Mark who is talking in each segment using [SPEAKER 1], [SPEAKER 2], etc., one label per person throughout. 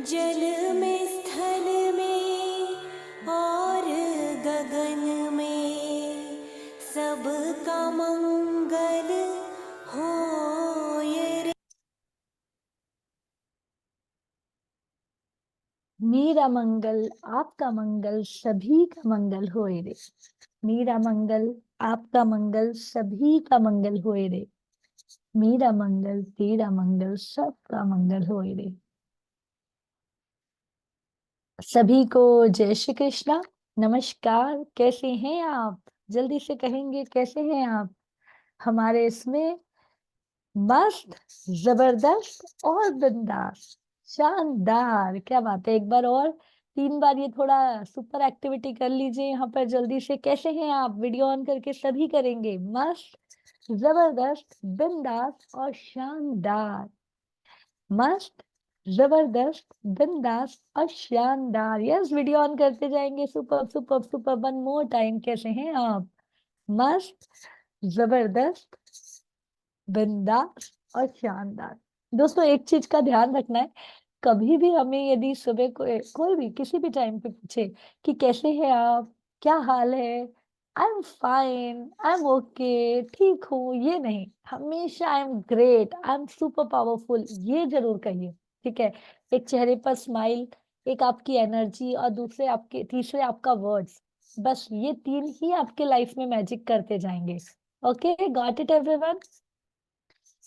[SPEAKER 1] जल में स्थल में और गगन में सबका मंगल होए रे।
[SPEAKER 2] मेरा मंगल आपका मंगल सभी का मंगल होए रे। मेरा मंगल आपका मंगल सभी का मंगल होए रे। मेरा मंगल तेरा मंगल सबका मंगल होए रे। सभी को जय श्री कृष्णा। नमस्कार, कैसे हैं आप? जल्दी से कहेंगे कैसे हैं आप हमारे इसमें। मस्त, जबरदस्त और बिंदास, शानदार। क्या बात है, एक बार और 3 बार ये थोड़ा सुपर एक्टिविटी कर लीजिए यहाँ पर जल्दी से। कैसे हैं आप? वीडियो ऑन करके सभी करेंगे मस्त, जबरदस्त, बिंदास और शानदार। मस्त, जबरदस्त, बिंदास और शानदार। यस, वीडियो ऑन करते जाएंगे। Super super super, one more time. कैसे हैं आप? मस्त, जबरदस्त, बिंदास और शानदार। दोस्तों, एक चीज का ध्यान रखना है। कभी भी हमें यदि सुबह कोई भी किसी भी टाइम पे पूछे कि कैसे हैं आप, क्या हाल है, I am fine, I am okay, ठीक हूँ, ये नहीं। हमेशा I am great, I am super powerful, ये जरूर कहिए। ठीक है? एक चेहरे पर स्माइल, एक आपकी एनर्जी और दूसरे आपके तीसरे आपका वर्ड्स। बस ये 3 ही आपके लाइफ में मैजिक करते जाएंगे। Okay, got it everyone?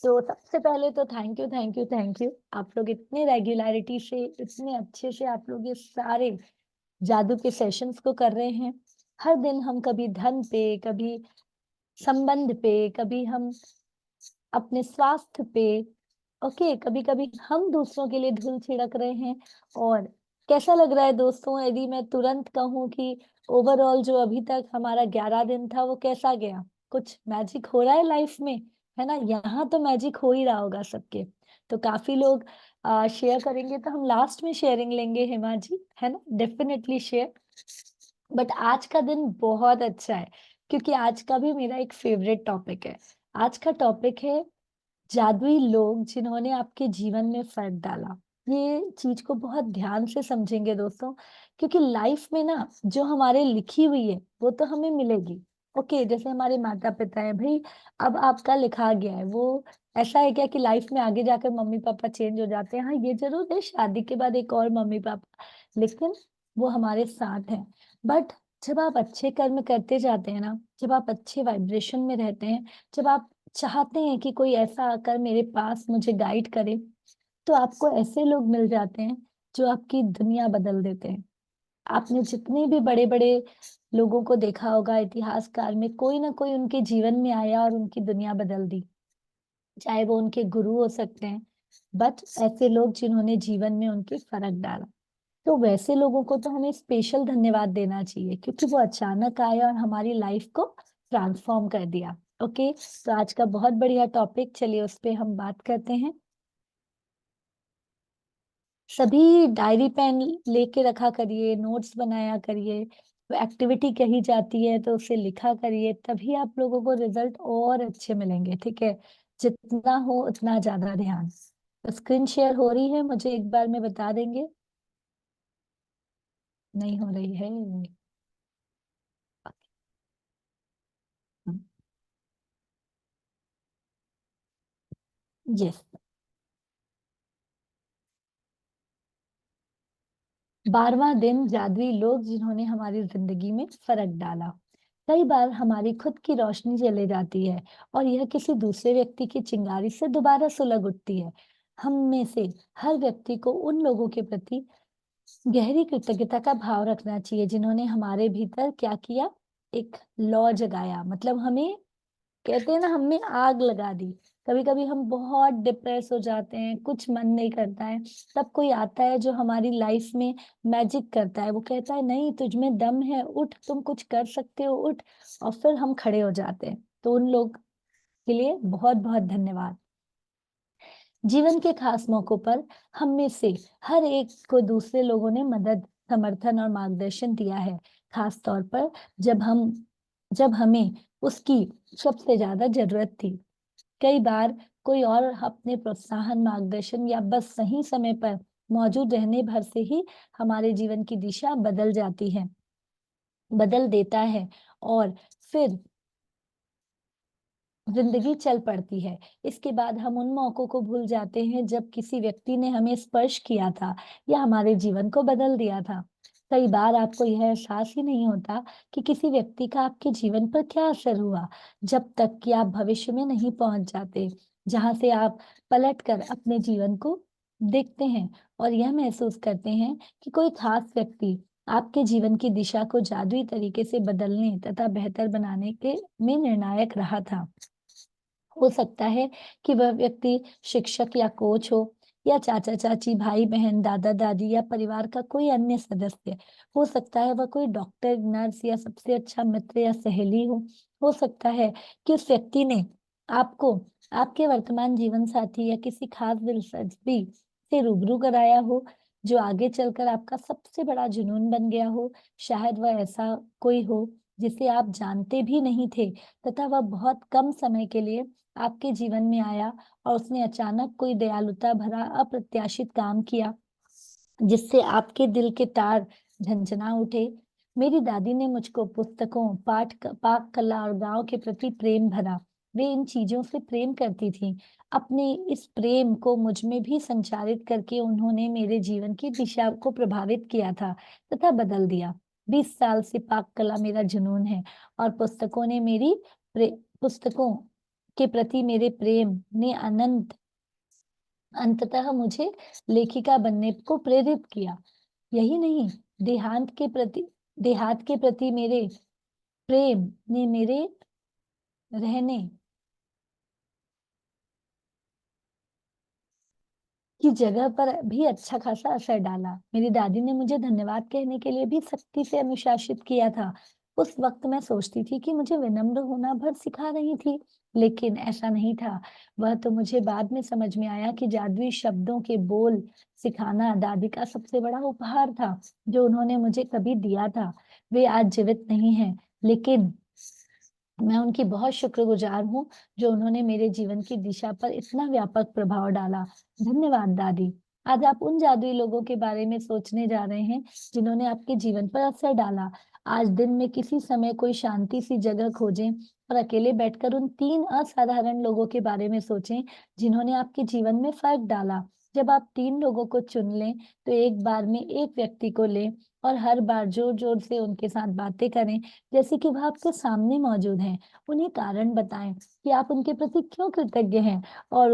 [SPEAKER 2] तो सबसे पहले तो thank you thank you thank you. आप लोग इतने रेगुलरिटी से, इतने अच्छे से आप लोग ये सारे जादू के सेशंस को कर रहे हैं। हर दिन हम कभी धन पे, कभी संबंध पे, कभी हम अपने स्वास्थ्य पे, ओके, कभी कभी हम दूसरों के लिए धूल छिड़क रहे हैं। और कैसा लग रहा है दोस्तों यदि मैं तुरंत कहूँ कि ओवरऑल जो अभी तक हमारा 11 दिन था वो कैसा गया? कुछ मैजिक हो रहा है लाइफ में, है ना? यहाँ तो मैजिक हो ही रहा होगा सबके। तो काफी लोग शेयर करेंगे, तो हम लास्ट में शेयरिंग लेंगे हेमा जी, है ना? Definitely share. बट आज का दिन बहुत अच्छा है, क्योंकि आज का भी मेरा एक फेवरेट टॉपिक है। आज का टॉपिक है जादुई लोग जिन्होंने आपके जीवन में फर्क डाला। ये चीज को बहुत ध्यान से समझेंगे दोस्तों, क्योंकि लाइफ में ना जो हमारे लिखी हुई है वो तो हमें मिलेगी। ओके, जैसे हमारे माता पिता है भाई, अब आपका लिखा गया है वो। ऐसा है क्या कि लाइफ में आगे जाकर मम्मी पापा चेंज हो जाते हैं? हाँ, ये जरूर है, शादी के बाद एक और मम्मी पापा, लेकिन वो हमारे साथ हैं। बट जब आप अच्छे कर्म करते जाते हैं ना, जब आप अच्छे वाइब्रेशन में रहते हैं, जब आप चाहते हैं कि कोई ऐसा आकर मेरे पास मुझे गाइड करे, तो आपको ऐसे लोग मिल जाते हैं जो आपकी दुनिया बदल देते हैं। आपने जितने भी बड़े बड़े लोगों को देखा होगा इतिहास काल में, कोई ना कोई उनके जीवन में आया और उनकी दुनिया बदल दी। चाहे वो उनके गुरु हो सकते हैं, बट ऐसे लोग जिन्होंने जीवन में उनके फर्क डाला। तो वैसे लोगों को तो हमें स्पेशल धन्यवाद देना चाहिए, क्योंकि वो अचानक आए और हमारी लाइफ को ट्रांसफॉर्म कर दिया। ओके, तो आज का बहुत बढ़िया टॉपिक, चलिए उस पे हम बात करते हैं। सभी डायरी पेन लेके रखा करिए, नोट्स बनाया करिए। तो एक्टिविटी कही जाती है तो उसे लिखा करिए, तभी आप लोगों को रिजल्ट और अच्छे मिलेंगे। ठीक है? जितना हो उतना ज्यादा ध्यान। तो स्क्रीन शेयर हो रही है, मुझे एक बार में बता देंगे। नहीं हो रही है? यस। 12वां दिन, जादुई लोग जिन्होंने हमारी जिंदगी में फर्क डाला। कई बार हमारी खुद की रोशनी चले जाती है और यह किसी दूसरे व्यक्ति की चिंगारी से दोबारा सुलग उठती है। हम में से हर व्यक्ति को उन लोगों के प्रति गहरी कृतज्ञता का भाव रखना चाहिए जिन्होंने हमारे भीतर क्या किया, एक लौ जगाया। मतलब हमें, कहते हैं ना, हमने आग लगा दी। कभी कभी हम बहुत डिप्रेस हो जाते हैं, कुछ मन नहीं करता है, तब कोई आता है जो हमारी लाइफ में मैजिक करता है। वो कहता है नहीं, तुझ में दम है, उठ, तुम कुछ कर सकते हो, उठ। और फिर हम खड़े हो जाते हैं। तो उन लोग के लिए बहुत बहुत धन्यवाद। जीवन के खास मौकों पर हम में से हर एक को दूसरे लोगों ने मदद, समर्थन और मार्गदर्शन दिया है। खास तौर पर जब हमें उसकी सबसे ज्यादा जरूरत थी। कई बार कोई और अपने प्रोत्साहन, मार्गदर्शन या बस सही समय पर मौजूद रहने भर से ही हमारे जीवन की दिशा बदल जाती है, बदल देता है, और फिर जिंदगी चल पड़ती है। इसके बाद हम उन मौकों को भूल जाते हैं जब किसी व्यक्ति ने हमें स्पर्श किया था या हमारे जीवन को बदल दिया था। कई बार आपको यह एहसास ही नहीं होता कि किसी व्यक्ति का आपके जीवन पर क्या असर हुआ, जब तक कि आप भविष्य में नहीं पहुंच जाते, जहां से आप पलटकर अपने जीवन को देखते हैं और यह महसूस करते हैं कि कोई खास व्यक्ति आपके जीवन की दिशा को जादुई तरीके से बदलने तथा बेहतर बनाने के में निर्णायक रहा था। हो सकता है कि वह व्यक्ति शिक्षक या कोच हो, या चाचा चाची, भाई बहन, दादा दादी, या परिवार का कोई अन्य सदस्य। हो सकता है वह कोई डॉक्टर, नर्स, या सबसे अच्छा मित्र या सहेली हो सकता है कि उस व्यक्ति ने आपको आपके वर्तमान जीवन साथी या किसी खास दिलचस्पी से रूबरू कराया हो, जो आगे चलकर आपका सबसे बड़ा जुनून बन गया हो। शायद वह ऐसा कोई हो जिसे आप जानते भी नहीं थे, तथा वह बहुत कम समय के लिए आपके जीवन में आया, और उसने अचानक कोई दयालुता भरा अप्रत्याशित काम किया, जिससे आपके दिल के तार झंझना उठे। मेरी दादी ने मुझको पुस्तकों, पाक कला और गांव के प्रति प्रेम भरा। वे इन चीजों से प्रेम करती थी। अपने इस प्रेम को मुझ में भी संचारित करके उन्होंने मेरे जीवन की दिशा को प्रभावित किया था तथा बदल दिया। 20 साल से पाक कला मेरा जुनून है, और पुस्तकों के प्रति मेरे प्रेम ने अंततः मुझे लेखिका बनने को प्रेरित किया। यही नहीं, देहांत के प्रति देहात के प्रति मेरे प्रेम ने मेरे रहने की जगह पर भी अच्छा खासा असर डाला। मेरी दादी ने मुझे धन्यवाद कहने के लिए भी सख्ती से अनुशासित किया था। उस वक्त मैं सोचती थी कि मुझे विनम्र होना भर सिखा रही थी, लेकिन ऐसा नहीं था। वह तो मुझे बाद में समझ में आया कि जादुई शब्दों के बोल सिखाना दादी का सबसे बड़ा उपहार था, जो उन्होंने मुझे कभी दिया था। वे आज जीवित नहीं हैं, लेकिन मैं उनकी बहुत शुक्रगुजार हूँ, जो उन्होंने मेरे जीवन की दिशा पर इतना व्यापक प्रभाव डाला। धन्यवाद दादी। आज आप उन जादुई लोगों के बारे में सोचने जा रहे हैं जिन्होंने आपके जीवन पर असर डाला। आज दिन में किसी समय कोई शांति सी जगह खोजें और अकेले बैठकर उन 3 असाधारण लोगों के बारे में सोचें जिन्होंने आपके जीवन में फर्क डाला। जब आप 3 लोगों को चुन लें, तो एक बार में एक व्यक्ति को लें और हर बार जोर जोर से उनके साथ बातें करें, जैसे कि वह आपके सामने मौजूद हैं। उन्हें कारण बताएं कि आप उनके प्रति क्यों कृतज्ञ हैं, और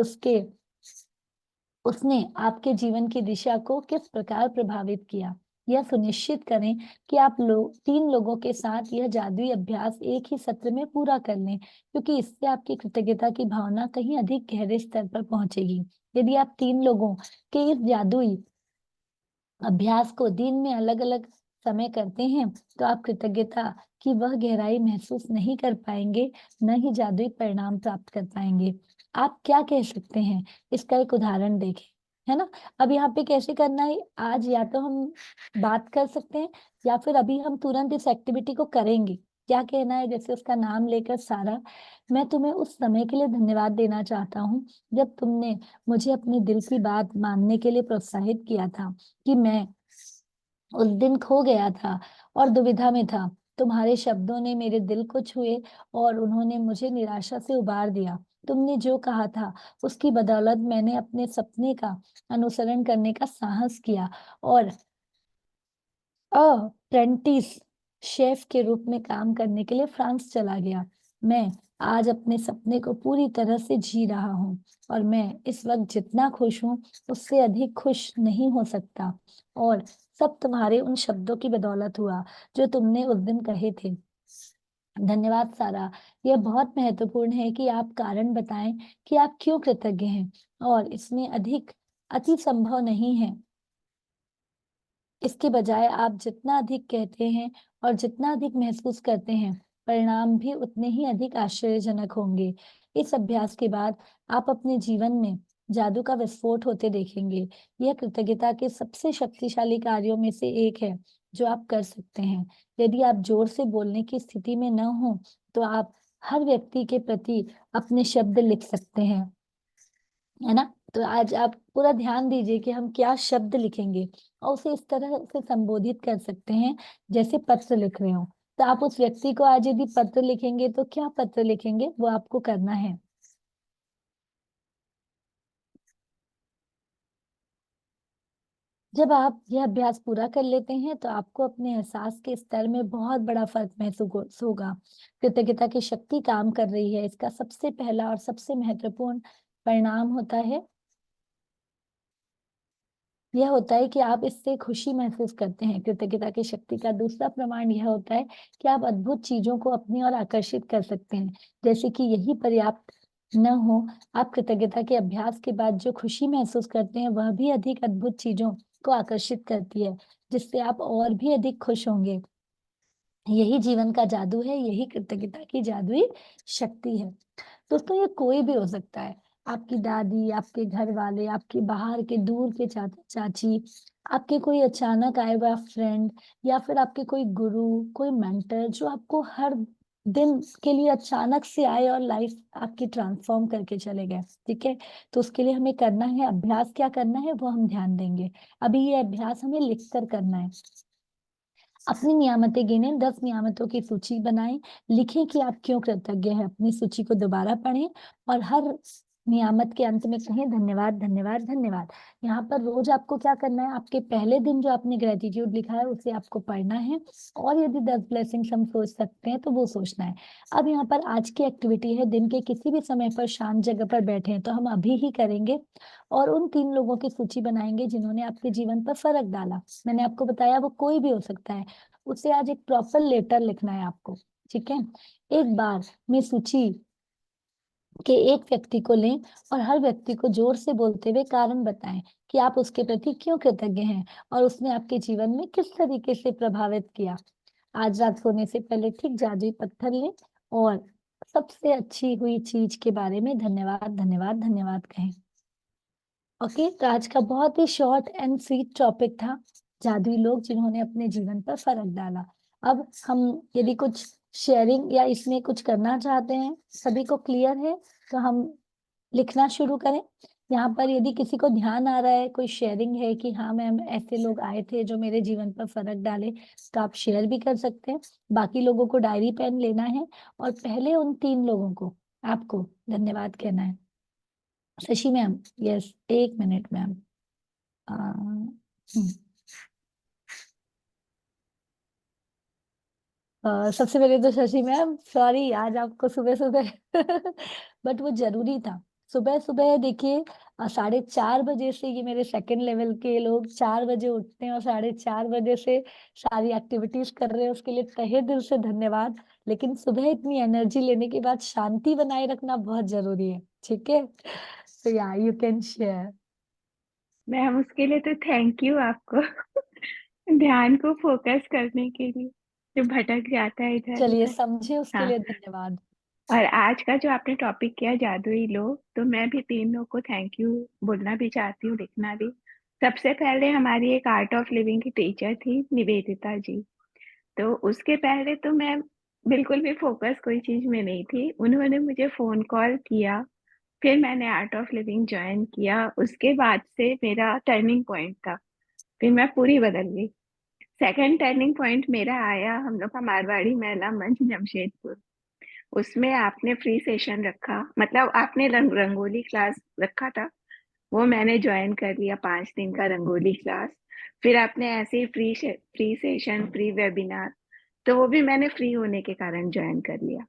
[SPEAKER 2] उसने आपके जीवन की दिशा को किस प्रकार प्रभावित किया। यह सुनिश्चित करें कि आप 3 लोगों के साथ यह जादुई अभ्यास एक ही सत्र में पूरा कर लें, क्योंकि इससे आपकी कृतज्ञता की भावना कहीं अधिक गहरे स्तर पर पहुंचेगी। यदि आप 3 लोगों के इस जादुई अभ्यास को दिन में अलग अलग समय करते हैं, तो आप कृतज्ञता की वह गहराई महसूस नहीं कर पाएंगे, न ही जादुई परिणाम प्राप्त कर पाएंगे। आप क्या कह सकते हैं, इसका एक उदाहरण देखें, है ना। अब यहाँ पे कैसे करना है, आज या तो हम बात कर सकते हैं, या फिर अभी हम तुरंत इस एक्टिविटी को करेंगे। क्या कहना है, जैसे उसका नाम लेकर सारा, मैं तुम्हें उस समय के लिए धन्यवाद देना चाहता हूँ जब तुमने मुझे अपने दिल की बात मानने के लिए प्रोत्साहित किया था, कि मैं उस दिन खो गया था और दुविधा में था। तुम्हारे शब्दों ने मेरे दिल को छुए और उन्होंने मुझे निराशा से उबार दिया। तुमने जो कहा था उसकी बदौलत मैंने अपने सपने का अनुसरण करने का साहस किया और अप्रेंटिस शेफ के रूप में काम करने के लिए फ्रांस चला गया। मैं आज अपने सपने को पूरी तरह से जी रहा हूँ, और मैं इस वक्त जितना खुश हूँ उससे अधिक खुश नहीं हो सकता, और सब तुम्हारे उन शब्दों की बदौलत हुआ जो तुमने उस दिन कहे थे। धन्यवाद सारा। यह बहुत महत्वपूर्ण है कि आप कारण बताएं कि आप क्यों कृतज्ञ हैं, और इसमें अधिक अति संभव नहीं है। इसके बजाय आप जितना अधिक कहते हैं और जितना अधिक महसूस करते हैं, परिणाम भी उतने ही अधिक आश्चर्यजनक होंगे। इस अभ्यास के बाद आप अपने जीवन में जादू का विस्फोट होते देखेंगे। यह कृतज्ञता के सबसे शक्तिशाली कार्यों में से एक है जो आप कर सकते हैं। यदि आप जोर से बोलने की स्थिति में न हो, तो आप हर व्यक्ति के प्रति अपने शब्द लिख सकते हैं, है ना। तो आज आप पूरा ध्यान दीजिए कि हम क्या शब्द लिखेंगे और उसे इस तरह से संबोधित कर सकते हैं जैसे पत्र लिख रहे हो। तो आप उस व्यक्ति को आज यदि पत्र लिखेंगे तो क्या पत्र लिखेंगे वो आपको करना है। जब आप यह अभ्यास पूरा कर लेते हैं तो आपको अपने एहसास के स्तर में बहुत बड़ा फर्क महसूस होगा। कृतज्ञता की शक्ति काम कर रही है। इसका सबसे पहला और सबसे महत्वपूर्ण परिणाम होता है यह होता है कि आप इससे खुशी महसूस करते हैं। कृतज्ञता की शक्ति का दूसरा प्रमाण यह होता है कि आप अद्भुत चीजों को अपनी ओर आकर्षित कर सकते हैं। जैसे कि यही पर्याप्त न हो, आप कृतज्ञता के अभ्यास के बाद जो खुशी महसूस करते हैं वह भी अधिक अद्भुत चीजों को आकर्षित करती है, जिससे आप और भी अधिक खुश होंगे। यही जीवन का जादू है, यही कृतज्ञता की जादुई शक्ति है। दोस्तों ये कोई भी हो सकता है। आपकी दादी, आपके घर वाले, आपके बाहर के दूर के चाचा चाची, आपके कोई अचानक आए हुआ फ्रेंड, या फिर आपके कोई गुरु, कोई मेंटर जो आपको हर दिन के लिए अचानक से आए और लाइफ आपकी ट्रांसफॉर्म करके चले गए। ठीक है, तो उसके लिए हमें करना है अभ्यास। क्या करना है वो हम ध्यान देंगे। अभी ये अभ्यास हमें लिख कर करना है। अपनी नियामतें गिनें, 10 नियामतों की सूची बनाएं। लिखें कि आप क्यों कृतज्ञ हैं। अपनी सूची को दोबारा पढ़ें और हर नियामत के अंत में कहें धन्यवाद, धन्यवाद, धन्यवाद। यहाँ पर रोज आपको क्या करना है, आपके पहले दिन जो आपने ग्रेटिट्यूड लिखा है उसे आपको पढ़ना है, और यदि 10 ब्लेसिंग्स हम सोच सकते हैं तो वो सोचना है। अब यहाँ पर आज की एक्टिविटी है, दिन के किसी भी समय पर शांत जगह पर बैठे हैं तो हम अभी ही करेंगे, और उन 3 लोगों की सूची बनाएंगे जिन्होंने आपके जीवन पर फर्क डाला। मैंने आपको बताया वो कोई भी हो सकता है। उसे आज एक प्रॉपर लेटर लिखना है आपको। ठीक है, एक बार में सूची के एक व्यक्ति को लें और हर व्यक्ति को जोर से बोलते हुए कारण बताएं कि आप उसके प्रति क्यों कृतज्ञ हैं और उसने आपके जीवन में किस तरीके से प्रभावित किया। आज रात सोने से पहले ठीक जादुई पत्थर लें और सबसे अच्छी हुई चीज के बारे में धन्यवाद, धन्यवाद, धन्यवाद कहें। ओके, तो आज का बहुत ही शॉर्ट एंड स्वीट टॉपिक था जादुई लोग जिन्होंने अपने जीवन पर फर्क डाला। अब हम यदि कुछ शेयरिंग या इसमें कुछ करना चाहते हैं, सभी को क्लियर है, तो हम लिखना शुरू करें। यहाँ पर यदि किसी को ध्यान आ रहा है, कोई शेयरिंग है कि हाँ मैम ऐसे लोग आए थे जो मेरे जीवन पर फर्क डाले, तो आप शेयर भी कर सकते हैं। बाकी लोगों को डायरी पेन लेना है और पहले उन 3 लोगों को आपको धन्यवाद कहना है। Shashi ma'am, yes, 1 minute ma'am. सबसे पहले तो शशि मैम सॉरी आज आपको सुबह सुबह बट वो जरूरी था। सुबह सुबह देखिए 4:30 बजे से ये मेरे सेकंड लेवल के लोग 4 बजे उठते हैं और 4:30 बजे से सारी एक्टिविटीज कर रहे हैं, उसके लिए तहे दिल से धन्यवाद। लेकिन सुबह इतनी एनर्जी लेने के बाद शांति बनाए रखना बहुत जरूरी है। ठीक है, तो या यू कैन शेयर।
[SPEAKER 3] मैम उसके लिए तो थैंक यू आपको ध्यान को फोकस करने के लिए जो भटक जाता है इधर
[SPEAKER 2] चलिए
[SPEAKER 3] उधर।
[SPEAKER 2] समझे, उसके
[SPEAKER 3] हाँ,
[SPEAKER 2] लिए धन्यवाद।
[SPEAKER 3] और आज का जो आपने टॉपिक किया जादुई लोग, तो मैं भी 3 लोग को थैंक यू बोलना भी चाहती हूँ, लिखना भी। सबसे पहले हमारी एक आर्ट ऑफ लिविंग की टीचर थी निवेदिता जी। तो उसके पहले तो मैं बिल्कुल भी फोकस कोई चीज में नहीं थी। उन्होंने मुझे फोन कॉल किया, फिर मैंने आर्ट ऑफ लिविंग ज्वाइन किया। उसके बाद से मेरा टर्निंग पॉइंट था, फिर मैं पूरी बदल गई। सेकंड टर्निंग पॉइंट मेरा आया हम लोग का मारवाड़ी महिला मंच जमशेदपुर। उसमें आपने फ्री सेशन रखा, मतलब आपने रंगोली क्लास रखा था, वो मैंने ज्वाइन कर लिया, 5 दिन का रंगोली क्लास। फिर आपने ऐसे ही फ्री सेशन, फ्री वेबिनार, तो वो भी मैंने फ्री होने के कारण ज्वाइन कर लिया।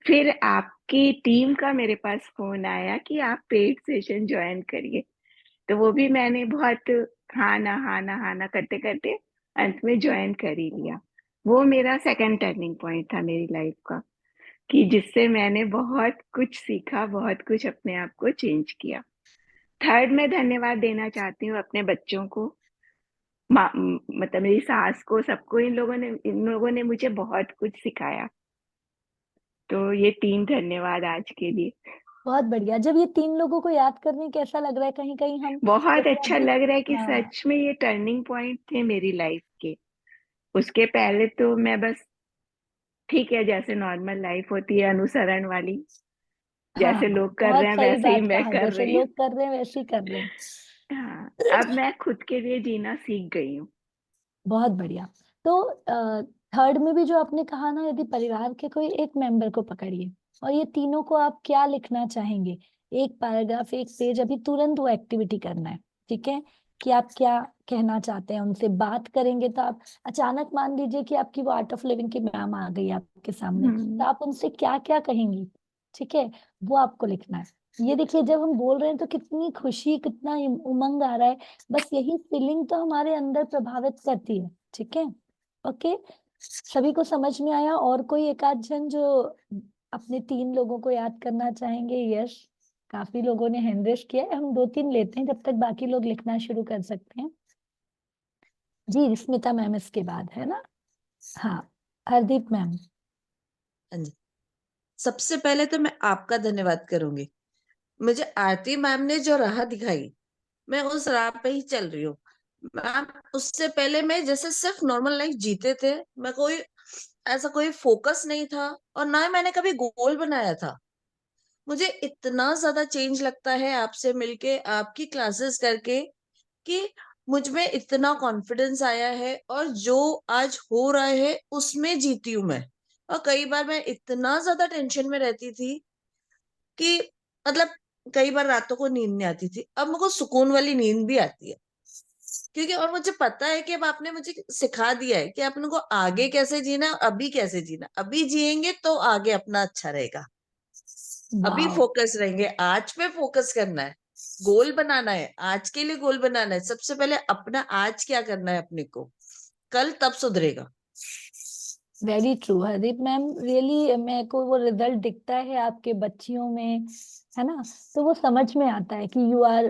[SPEAKER 3] फिर आपकी टीम का मेरे पास फोन आया कि आप पेड सेशन ज्वाइन करिए, तो वो भी मैंने बहुत हाँ ना करते करते अंत में ज्वाइन कर ही लिया। वो मेरा सेकंड टर्निंग पॉइंट था मेरी लाइफ का, कि जिससे मैंने बहुत कुछ सीखा, बहुत कुछ अपने आप को चेंज किया। थर्ड, मैं धन्यवाद देना चाहती हूँ अपने बच्चों को, मतलब मेरी सास को, सबको। इन लोगों ने मुझे बहुत कुछ सिखाया। तो ये 3 धन्यवाद आज के लिए।
[SPEAKER 2] बहुत बढ़िया। जब ये 3 लोगों को याद करने कैसा लग रहा है, कहीं कहीं हम
[SPEAKER 3] बहुत
[SPEAKER 2] जैसे
[SPEAKER 3] अच्छा
[SPEAKER 2] अभी।
[SPEAKER 3] लग रहा है कि
[SPEAKER 2] हाँ,
[SPEAKER 3] सच में ये टर्निंग पॉइंट थे मेरी लाइफ के। उसके पहले तो मैं बस ठीक है, जैसे नॉर्मल लाइफ होती है अनुसरण वाली,
[SPEAKER 2] हाँ,
[SPEAKER 3] जैसे लोग कर रहे
[SPEAKER 2] बहुत
[SPEAKER 3] हैं
[SPEAKER 2] सही
[SPEAKER 3] वैसे ही
[SPEAKER 2] बात
[SPEAKER 3] मैं
[SPEAKER 2] कहा,
[SPEAKER 3] कर
[SPEAKER 2] जैसे
[SPEAKER 3] रही हूँ।
[SPEAKER 2] लोग कर रहे हैं वैसे ही कर रहे हैं।
[SPEAKER 3] हाँ, अब मैं खुद के लिए जीना सीख गई हूँ।
[SPEAKER 2] बहुत बढ़िया। तो थर्ड में भी जो आपने कहा ना, यदि परिवार के कोई एक मेंबर को पकड़िए और ये तीनों को आप क्या लिखना चाहेंगे, एक पैराग्राफ, एक पेज, अभी तुरंत वो एक्टिविटी करना है, ठीक है? कि आप क्या कहना चाहते हैं, उनसे बात करेंगे तो आप अचानक मान लीजिए कि आपकी वो आर्ट ऑफ लिविंग की मैम आ गई आपके सामने, तो आप उनसे क्या क्या कहेंगी, ठीक है? वो आपको लिखना है। ये देखिए, जब हम बोल रहे हैं तो कितनी खुशी, कितना उमंग आ रहा है। बस यही फीलिंग तो हमारे अंदर प्रभावित करती है, ठीक है? ओके, सभी को समझ में आया? और कोई एक आध जन जो अपने तीन लोगों को याद करना चाहेंगे? यस, काफी लोगों ने हैंड रेज किया है, हम दो तीन लेते हैं जब तक बाकी लोग लिखना शुरू कर सकते हैं। जी, स्मिता मैम इसके बाद है ना? हाँ, हरदीप मैम।
[SPEAKER 4] हाँ जी। सबसे पहले तो मैं आपका धन्यवाद करूंगी। मुझे आरती मैम ने जो राह दिखाई, मैं उस राह पे ही चल रही हूँ। मैम, उससे पहले मैं जैसे सिर्फ नॉर्मल लाइफ जीते थे, मैं कोई ऐसा कोई फोकस नहीं था और ना ही मैंने कभी गोल बनाया था। मुझे इतना ज्यादा चेंज लगता है आपसे मिलके, आपकी क्लासेस करके, कि मुझ में इतना कॉन्फिडेंस आया है और जो आज हो रहा है उसमें जीती हूँ मैं। और कई बार मैं इतना ज्यादा टेंशन में रहती थी कि मतलब कई बार रातों को नींद नहीं आती थी। अब मुझको सुकून वाली नींद भी आती है, क्योंकि और मुझे पता है कि अब आपने मुझे सिखा दिया है कि अपन को आगे कैसे जीना, अभी कैसे जीना। अभी जिएंगे तो आगे अपना अच्छा रहेगा। अभी
[SPEAKER 2] वाह,
[SPEAKER 4] फोकस रहेंगे, आज पे फोकस करना है, गोल बनाना है, आज के लिए गोल बनाना है। सबसे पहले अपना आज क्या करना है अपने को, कल तब सुधरेगा।
[SPEAKER 2] Very true Hardeep ma'am, really मेरे को वो रिजल्ट दिखता है आपके बच्चियों में, है ना? तो वो समझ में आता है कि यू आर,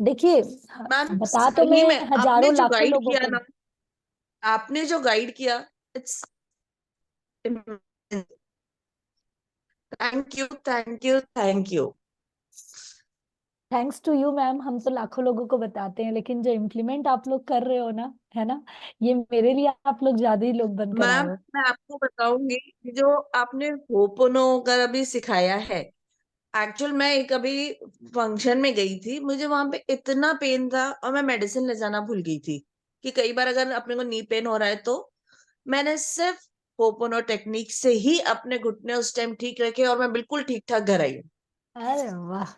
[SPEAKER 2] देखिए,
[SPEAKER 4] मैम
[SPEAKER 2] बता तो
[SPEAKER 4] सही
[SPEAKER 2] मैं
[SPEAKER 4] में आपने
[SPEAKER 2] हजारों
[SPEAKER 4] जो
[SPEAKER 2] लाखों
[SPEAKER 4] गाइड
[SPEAKER 2] लोगों
[SPEAKER 4] किया
[SPEAKER 2] को।
[SPEAKER 4] ना, आपने जो गाइड किया, it's thank you, thank you, thank you.
[SPEAKER 2] Thanks to you ma'am, हम तो लाखों लोगों को बताते हैं, लेकिन जो इम्प्लीमेंट आप लोग कर रहे हो ना, है ना, ये मेरे लिए आप लोग ज्यादा ही लोग बनकर आए
[SPEAKER 4] मैम,
[SPEAKER 2] हो।
[SPEAKER 4] मैं आपको बताऊंगी कि जो आपने होपोनो कर अभी सिखाया है, एक्चुअल मैं एक अभी फंक्शन में गई थी, मुझे वहां पे इतना पेन था और मैं मेडिसिन ले जाना भूल गई थी कि कई बार अगर अपने को नी पेन हो रहा है तो मैंने सिर्फ होपोनो टेक्निक से ही अपने घुटने उस टाइम ठीक रखे और मैं बिल्कुल ठीक ठाक घर आई हूँ।
[SPEAKER 2] अरे वाह,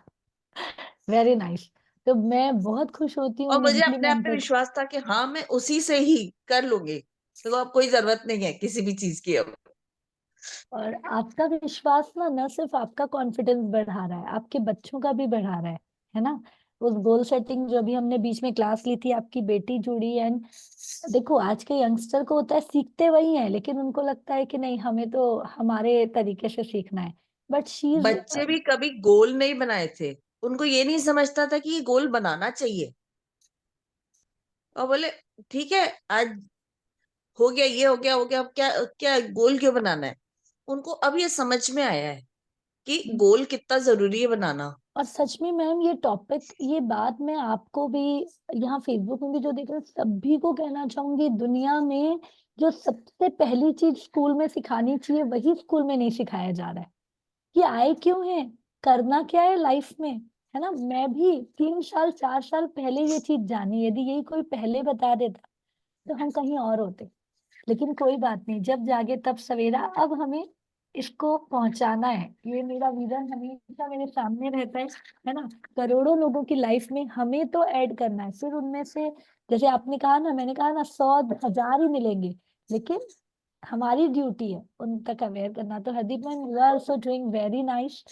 [SPEAKER 2] वेरी नाइस। तो मैं बहुत खुश होती हूँ
[SPEAKER 4] और
[SPEAKER 2] इन
[SPEAKER 4] मुझे अपने आप पे
[SPEAKER 2] इम्प्लीमेंटेड।
[SPEAKER 4] विश्वास था कि हाँ, मैं उसी से ही कर लूंगी, तो अब कोई जरूरत नहीं है किसी भी चीज की अब।
[SPEAKER 2] और आपका विश्वास ना, न सिर्फ आपका कॉन्फिडेंस बढ़ा रहा है, आपके बच्चों का भी बढ़ा रहा है ना? उस गोल सेटिंग जो अभी हमने बीच में क्लास ली थी, आपकी बेटी जुड़ी, एंड देखो आज के यंगस्टर को होता है सीखते वही है, लेकिन उनको लगता है कि नहीं, हमें तो हमारे तरीके से सीखना है। बट शी इज,
[SPEAKER 4] बच्चे भी कभी गोल नहीं बनाए थे, उनको ये नहीं समझता था कि ये गोल बनाना चाहिए। और बोले ठीक है, आज हो गया, ये हो गया, हो गया, अब क्या क्या गोल क्यों बनाना है। उनको अब ये समझ में आया है कि गोल कितना जरूरी है बनाना।
[SPEAKER 2] और सच में मैम, ये टॉपिक, ये बात मैं आपको भी, यहाँ फेसबुक में भी जो देख रहे हैं, सभी को कहना चाहूंगी, दुनिया में जो सबसे पहली चीज स्कूल में सिखानी चाहिए, वही स्कूल में नहीं सिखाया जा रहा है। कि आए क्यों है, करना क्या है लाइफ में, है ना? मैं भी 3 साल 4 साल पहले ये चीज जानी, यदि यही कोई पहले बता देता तो हम कहीं और होते। लेकिन कोई बात नहीं, जब जागे तब सवेरा। अब हमें इसको पहुंचाना है, ये मेरा विजन हमेशा मेरे सामने रहता है ना? करोड़ों लोगों की लाइफ में हमें तो ऐड करना है, फिर उनमें से, जैसे आपने कहा ना, मैंने कहा ना, 100 1000 ही मिलेंगे, लेकिन हमारी ड्यूटी है उन तक अवेयर करना। तो Hardeep ma'am, you are also doing very nice,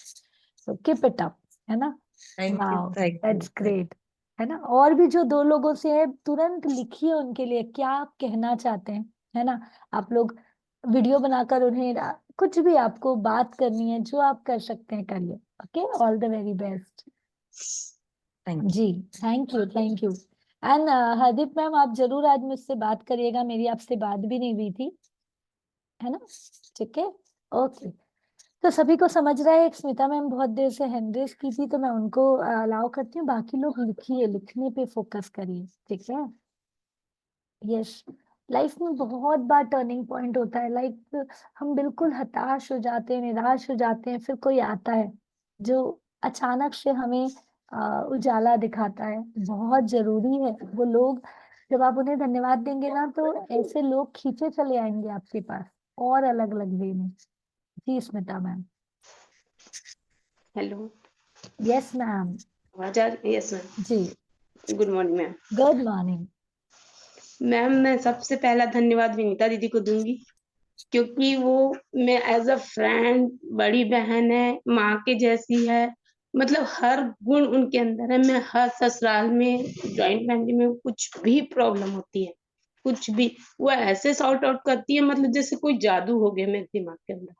[SPEAKER 2] so keep it up, है ना?
[SPEAKER 4] Thank you,
[SPEAKER 2] wow,
[SPEAKER 4] thank you,
[SPEAKER 2] that's
[SPEAKER 4] thank.
[SPEAKER 2] Great. है ना? और भी जो दो लोगों से है, तुरंत लिखिए उनके लिए क्या आप कहना चाहते हैं, है ना? आप लोग वीडियो बनाकर उन्हें, कुछ भी आपको बात करनी है, जो आप कर सकते हैं करिए। Okay, all the very best.
[SPEAKER 4] Thank
[SPEAKER 2] ji, thank you, thank you. And Hardeep ma'am, आप जरूर आज मुझसे बात करिएगा, मेरी आपसे बात भी नहीं हुई थी, है ना? ठीक है, ओके। तो सभी को समझ रहा है, एक स्मिता मैम बहुत देर से हैंड रेज की थी, तो मैं उनको अलाउ करती हूँ, बाकी लोग लिखिए, लिखने पे फोकस करिए, ठीक है? यस, लाइफ में बहुत बार टर्निंग पॉइंट होता है, लाइक हम बिल्कुल हताश हो जाते हैं, निराश हो जाते हैं, फिर कोई आता है, जो अचानक से हमें उजाला दिखाता है, बहुत जरूरी है वो लोग। जब आप उन्हें धन्यवाद देंगे ना तो ऐसे लोग खींचे चले आएंगे आपके पास, और अलग अलग वे में। जी Smita ma'am.
[SPEAKER 5] Hello,
[SPEAKER 2] yes ma'am.
[SPEAKER 5] आवाज आ रही है? यस
[SPEAKER 2] जी
[SPEAKER 5] ma'am, good morning ma'am.
[SPEAKER 2] Good morning.
[SPEAKER 5] Ma'am, मैं सबसे पहला धन्यवाद विनीता दीदी को दूंगी, क्योंकि वो मैं एज अ फ्रेंड, बड़ी बहन है, माँ के जैसी है, मतलब हर गुण उनके अंदर है। मैं हर ससुराल में, जॉइंट फैमिली में कुछ भी प्रॉब्लम होती है, कुछ भी, वो ऐसे सॉर्ट आउट करती है, मतलब जैसे कोई जादू हो गया मेरे दिमाग के अंदर।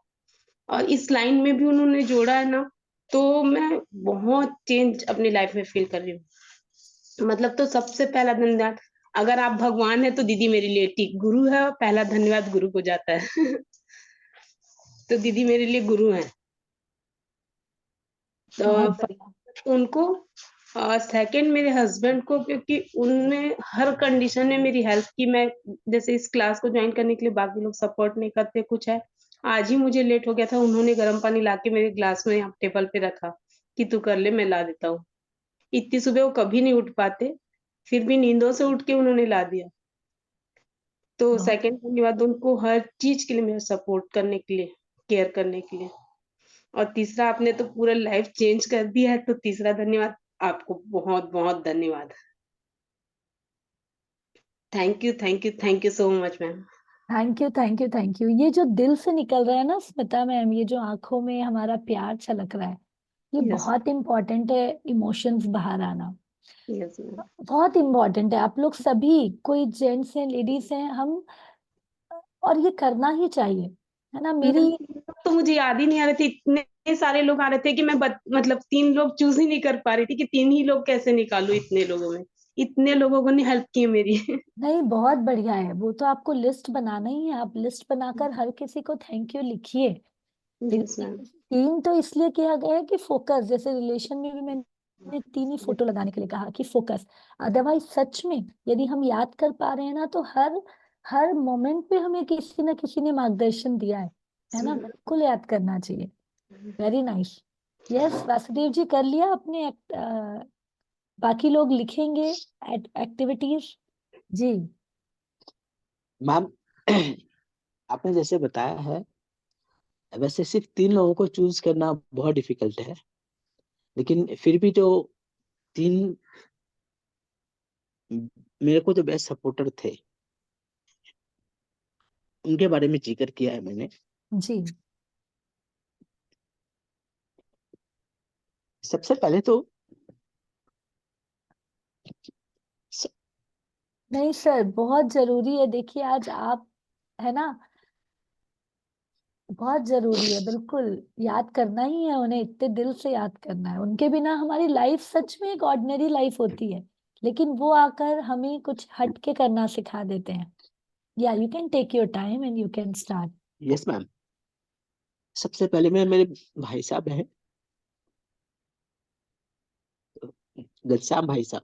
[SPEAKER 5] और इस लाइन में भी उन्होंने जोड़ा है ना, तो मैं बहुत चेंज अपनी लाइफ में फील कर रही हूँ। मतलब तो सबसे पहला धन्यवाद, अगर आप भगवान है तो दीदी मेरे लिए ठीक गुरु है, और पहला धन्यवाद गुरु को जाता है। तो दीदी मेरे लिए गुरु हैं। तो
[SPEAKER 2] बहुत बढ़िया।
[SPEAKER 5] first उनको, और सेकंड मेरे हस्बैंड को, क्योंकि उनने हर कंडीशन में मेरी हेल्प की। मैं जैसे इस क्लास को ज्वाइन करने के लिए बाकी लोग सपोर्ट नहीं करते, कुछ है, आज ही मुझे लेट हो गया था, उन्होंने गर्म पानी ला के मेरे ग्लास में यहाँ टेबल पे रखा कि तू कर ले, मैं ला देता हूँ। इतनी सुबह वो कभी नहीं उठ पाते, फिर भी नींदों से उठ के उन्होंने ला दिया। तो
[SPEAKER 2] बहुत
[SPEAKER 5] सेकंड धन्यवाद उनको, हर चीज के लिए मेरा सपोर्ट करने के लिए, केयर करने के लिए। और तीसरा, आपने तो पूरा लाइफ चेंज कर दिया है, तो तीसरा धन्यवाद आपको, बहुत बहुत धन्यवाद। Thank you, thank you, thank you so much ma'am.
[SPEAKER 2] Thank you thank you thank you. ये जो दिल से निकल रहा है ना स्मिता मैम, ये जो आंखों में हमारा प्यार छलक रहा है, ये
[SPEAKER 5] यस,
[SPEAKER 2] बहुत इम्पोर्टेंट है। इमोशंस बाहर आना
[SPEAKER 5] यस मैम।
[SPEAKER 2] बहुत इम्पोर्टेंट है। आप लोग सभी, कोई जेंट्स हैं लेडीज हैं, हम, और ये करना ही चाहिए, है ना। मेरी
[SPEAKER 5] तो मुझे याद ही नहीं आ रहे थे, इतने सारे लोग आ रहे थे कि मैं मतलब 3 लोग चूज ही नहीं कर पा रही थी कि 3 ही लोग कैसे निकालूं इतने लोगों में। इतने लोगों ने हेल्प की है मेरी।
[SPEAKER 2] नहीं, बहुत बढ़िया है। वो तो आपको लिस्ट बनाना ही है, आप लिस्ट बनाकर हर किसी को थैंक यू लिखिए।
[SPEAKER 5] Yes ma'am.
[SPEAKER 2] तीन तो इसलिए किया गया है कि फोकस, जैसे रिलेशन में भी मैंने तीन ही फोटो लगाने के लिए कहा कि फोकस। अदरवाइज सच में यदि हम याद कर पा रहे हैं ना, तो हर हर मोमेंट पे हमें किसी न किसी ने मार्गदर्शन दिया है ना। बिल्कुल याद करना चाहिए। Very nice. Yes Vasudev ji, कर लिया आपने बाकी लोग लिखेंगे एक्टिविटीज। जी
[SPEAKER 6] मैम, आपने जैसे बताया है, वैसे सिर्फ 3 लोगों को चूज करना बहुत डिफिकल्ट है, लेकिन फिर भी जो 3 मेरे को जो बेस्ट सपोर्टर थे, उनके बारे में जिक्र किया है मैंने।
[SPEAKER 2] जी।
[SPEAKER 6] सबसे पहले तो स-
[SPEAKER 2] नहीं सर, बहुत जरूरी है। देखिए आज आप, है ना, बहुत जरूरी है। बिल्कुल याद करना ही है उन्हें, इतने दिल से याद करना है। उनके बिना हमारी लाइफ सच में एक ऑर्डिनरी लाइफ होती है, लेकिन वो आकर हमें कुछ हट के करना सिखा देते हैं। या you can take your time and you can start.
[SPEAKER 6] Yes ma'am, सबसे पहले मैं मेरे भाई साहब हैं, घनश्याम भाई साहब,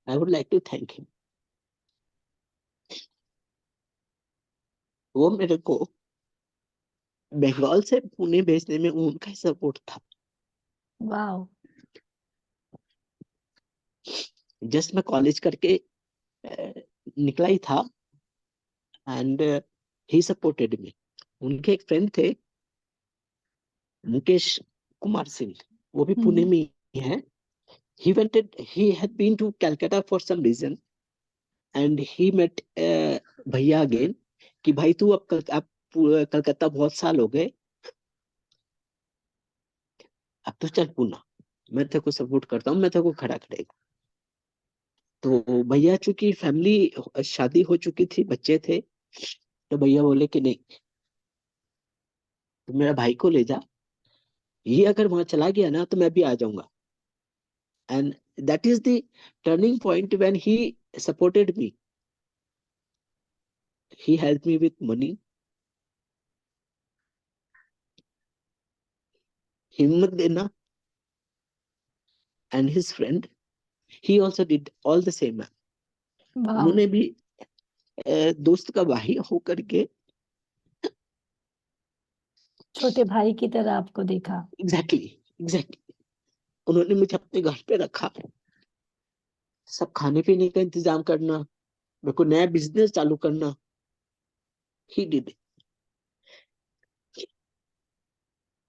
[SPEAKER 6] I would like to thank him. वो मेरे को बंगाल से पुणे भेजने में उनका ही सपोर्ट था।
[SPEAKER 2] वाह।
[SPEAKER 6] जस्ट मैं कॉलेज करके निकला ही था, एंड ही सपोर्टेड मी। उनके एक फ्रेंड थे, मुकेश कुमार सिंह, वो भी पुणे
[SPEAKER 2] हम्म।
[SPEAKER 6] में ही है। he had been to Calcutta for some reason, and he met भैया अगेन कि भाई तू अब कलकत्ता बहुत साल हो गए, अब तो चल पूना, मैं तेरे को सपोर्ट करता हूँ, मैं तेरे को खड़ा करेगा। तो भैया चूंकि फैमिली शादी हो चुकी थी, बच्चे थे, तो भैया बोले कि नहीं, तो मेरा भाई को ले जा, ये अगर वहां चला गया ना तो मैं भी आ जाऊंगा। And that is the turning point when he supported me. He help me with money, हिम्मत देना, and his friend, he also did all the same।
[SPEAKER 2] वाह।
[SPEAKER 6] उन्होंने भी दोस्त का भाई होकर के
[SPEAKER 2] छोटे भाई की तरह आपको देखा।
[SPEAKER 6] एग्जैक्टली उन्होंने मुझे अपने घर पे रखा, सब खाने पीने का इंतजाम करना, मेरे को नया बिजनेस चालू करना। He did.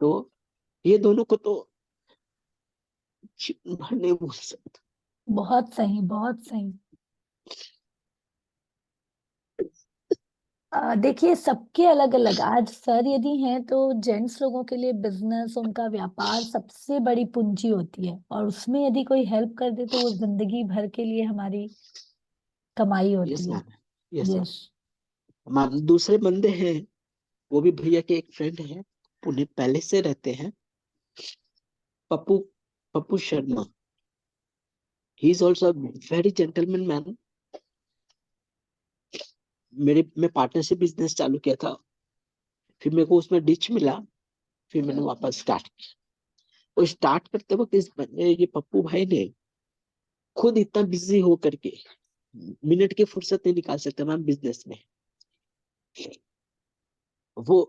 [SPEAKER 6] तो ये दोनों को तो जीवन भर नहीं भूल सकता।
[SPEAKER 2] बहुत सही, बहुत सही। देखिए सबके अलग अलग, आज सर यदि हैं तो जेंट्स लोगों के लिए बिजनेस, उनका व्यापार सबसे बड़ी पूंजी होती है, और उसमें यदि कोई हेल्प कर दे तो वो जिंदगी भर के लिए हमारी कमाई
[SPEAKER 6] यस
[SPEAKER 2] होती है।
[SPEAKER 6] Ma'am, yes
[SPEAKER 2] yes.
[SPEAKER 6] मैम। दूसरे बंदे हैं, वो भी भैया के एक फ्रेंड है, पुणे पहले से रहते हैं, Pappu Pappu Sharma. He is also very gentleman man. मैं पार्टनरशिप बिजनेस चालू किया था, फिर मेरे को उसमें डिच मिला, फिर मैंने वापस स्टार्ट किया। और स्टार्ट करते वक्त ये पप्पू भाई ने खुद इतना बिजी हो करके मिनट की फुर्सत नहीं निकाल सकते मैम बिजनेस में। वो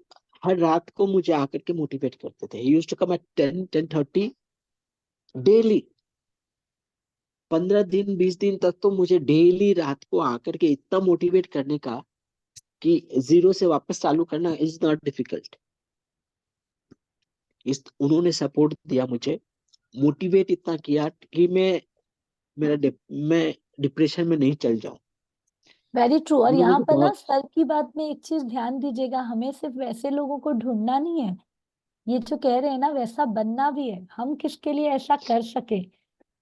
[SPEAKER 6] हर रात को मुझे आकर के मोटिवेट करते थे। Used to come at 10-10:30 daily. 15 दिन 20 दिन तक तो मुझे डेली रात को आकर के इतना मोटिवेट करने का कि जीरो से वापस चालू करना इज नॉट डिफिकल्ट। इस उन्होंने सपोर्ट दिया मुझे, मोटिवेट इतना किया कि मैं डिप्रेशन में नहीं चल जाऊं।
[SPEAKER 2] Very true. और
[SPEAKER 6] उन्होंने
[SPEAKER 2] यहाँ
[SPEAKER 6] मुझे
[SPEAKER 2] पर ना
[SPEAKER 6] बहुत
[SPEAKER 2] सर की बात में एक चीज ध्यान दीजिएगा, हमें सिर्फ वैसे लोगों को ढूंढना नहीं है, ये जो कह रहे हैं ना वैसा बनना भी है, हम किसके लिए ऐसा कर सके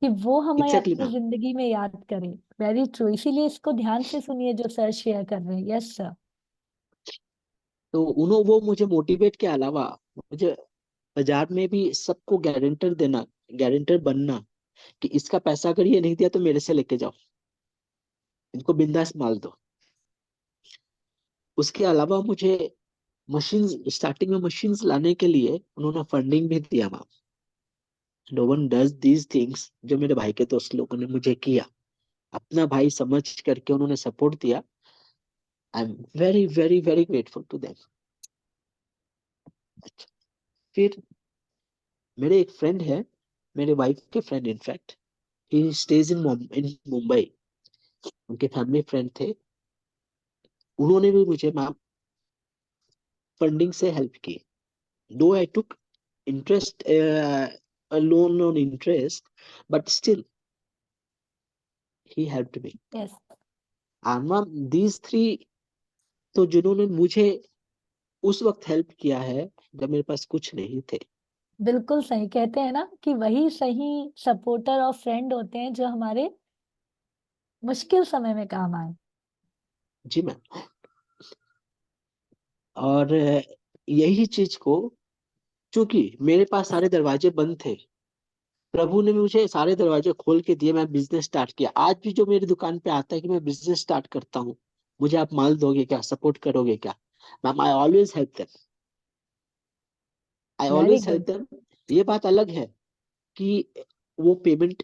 [SPEAKER 2] कि वो हमें
[SPEAKER 6] एग्जैक्टली
[SPEAKER 2] अपनी
[SPEAKER 6] मैम।
[SPEAKER 2] जिंदगी में याद करे। वेरी ट्रू, इसीलिए इसको ध्यान से सुनिए जो सर शेयर कर रहे हैं। Yes sir.
[SPEAKER 6] तो उन्होंने वो मुझे मोटिवेट के अलावा मुझे बाजार में भी सबको गारंटर बनना कि इसका पैसा अगर ये नहीं दिया तो मेरे से लेके जाओ, इनको बिंदास माल दो। उसके अलावा मुझे मशीन्स, स्टार्टिंग में मशीन्स लाने के लिए उन्होंने फंडिंग भी दिया ma'am. No one does these things जो मेरे भाई के दोस्त लोगों ने मुझे किया, अपना भाई समझ करके उन्होंने सपोर्ट दिया। I am very very very grateful to them. फिर मेरे एक फ्रेंड है, मेरे वाइफ के friend in fact, he stays in Mumbai. उनके फैमिली फ्रेंड थे, उन्होंने भी मुझे मैम फंडिंग से हेल्प की। Though I took interest, loan on interest, but still he helped me.
[SPEAKER 2] Yes.
[SPEAKER 6] And ma'am these three, तो जिन्होंने मुझे उस वक्त हेल्प किया है जब मेरे पास कुछ नहीं थे।
[SPEAKER 2] बिल्कुल सही कहते हैं ना कि वही सही सपोर्टर और फ्रेंड होते हैं जो हमारे मुश्किल समय में काम आए।
[SPEAKER 6] जी मैम। और यही चीज को, चूंकि मेरे पास सारे दरवाजे बंद थे, प्रभु ने मुझे सारे दरवाजे खोल के दिए, मैं बिजनेस स्टार्ट किया। आज भी जो मेरी दुकान पे आता है कि मैं बिजनेस स्टार्ट करता हूँ, मुझे आप माल दोगे क्या, सपोर्ट करोगे क्या, ma'am I always help them. I
[SPEAKER 2] very
[SPEAKER 6] always help
[SPEAKER 2] good.
[SPEAKER 6] Them. ये बात अलग है कि वो पेमेंट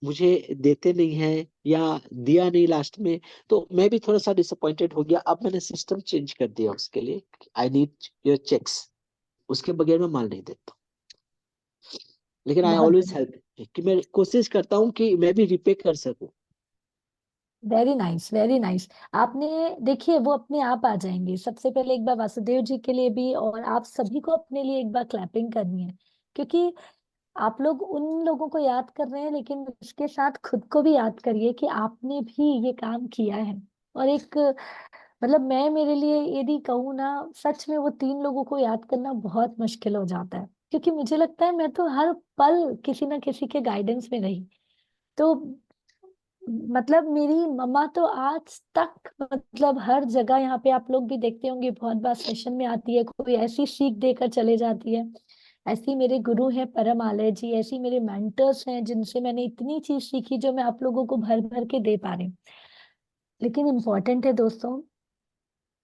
[SPEAKER 6] मुझे देते नहीं है या दिया नहीं लास्ट में, तो मैं भी थोड़ा सा डिसअपॉइंटेड हो गया। अब मैंने सिस्टम चेंज कर दिया उसके लिए, आई नीड योर चेक्स, उसके बगैर मैं माल नहीं देता। लेकिन आई
[SPEAKER 2] बहुत
[SPEAKER 6] ऑलवेज
[SPEAKER 2] बढ़िया।
[SPEAKER 6] हेल्प, कि मैं कोशिश करता हूँ कि मैं भी रिपे कर सकूं।
[SPEAKER 2] Very nice, very nice. आपने देखिए वो अपने आप आ जाएंगे। सबसे पहले एक बार वासुदेव जी के लिए भी और आप सभी को अपने लिए एक बार क्लैपिंग करनी है, क्योंकि आप लोग उन लोगों को याद कर रहे हैं, लेकिन उसके साथ खुद को भी याद करिए कि आपने भी ये काम किया है। और एक मतलब मैं मेरे लिए यदि कहूँ ना, सच में वो 3 लोगों को याद करना बहुत मुश्किल हो जाता है, क्योंकि मुझे लगता है मैं तो हर पल किसी ना किसी के गाइडेंस में रही। तो मतलब मेरी मम्मा तो आज तक मतलब हर जगह, यहाँ पे आप लोग भी देखते होंगे बहुत बार सेशन में आती है, कोई ऐसी सीख देकर चले जाती है। ऐसी मेरे गुरु हैं परम आलय जी, ऐसी मेरे मेंटर्स हैं जिनसे मैंने इतनी चीज सीखी जो मैं आप लोगों को भर भर के दे पा रही हूँ। लेकिन इम्पोर्टेंट है दोस्तों,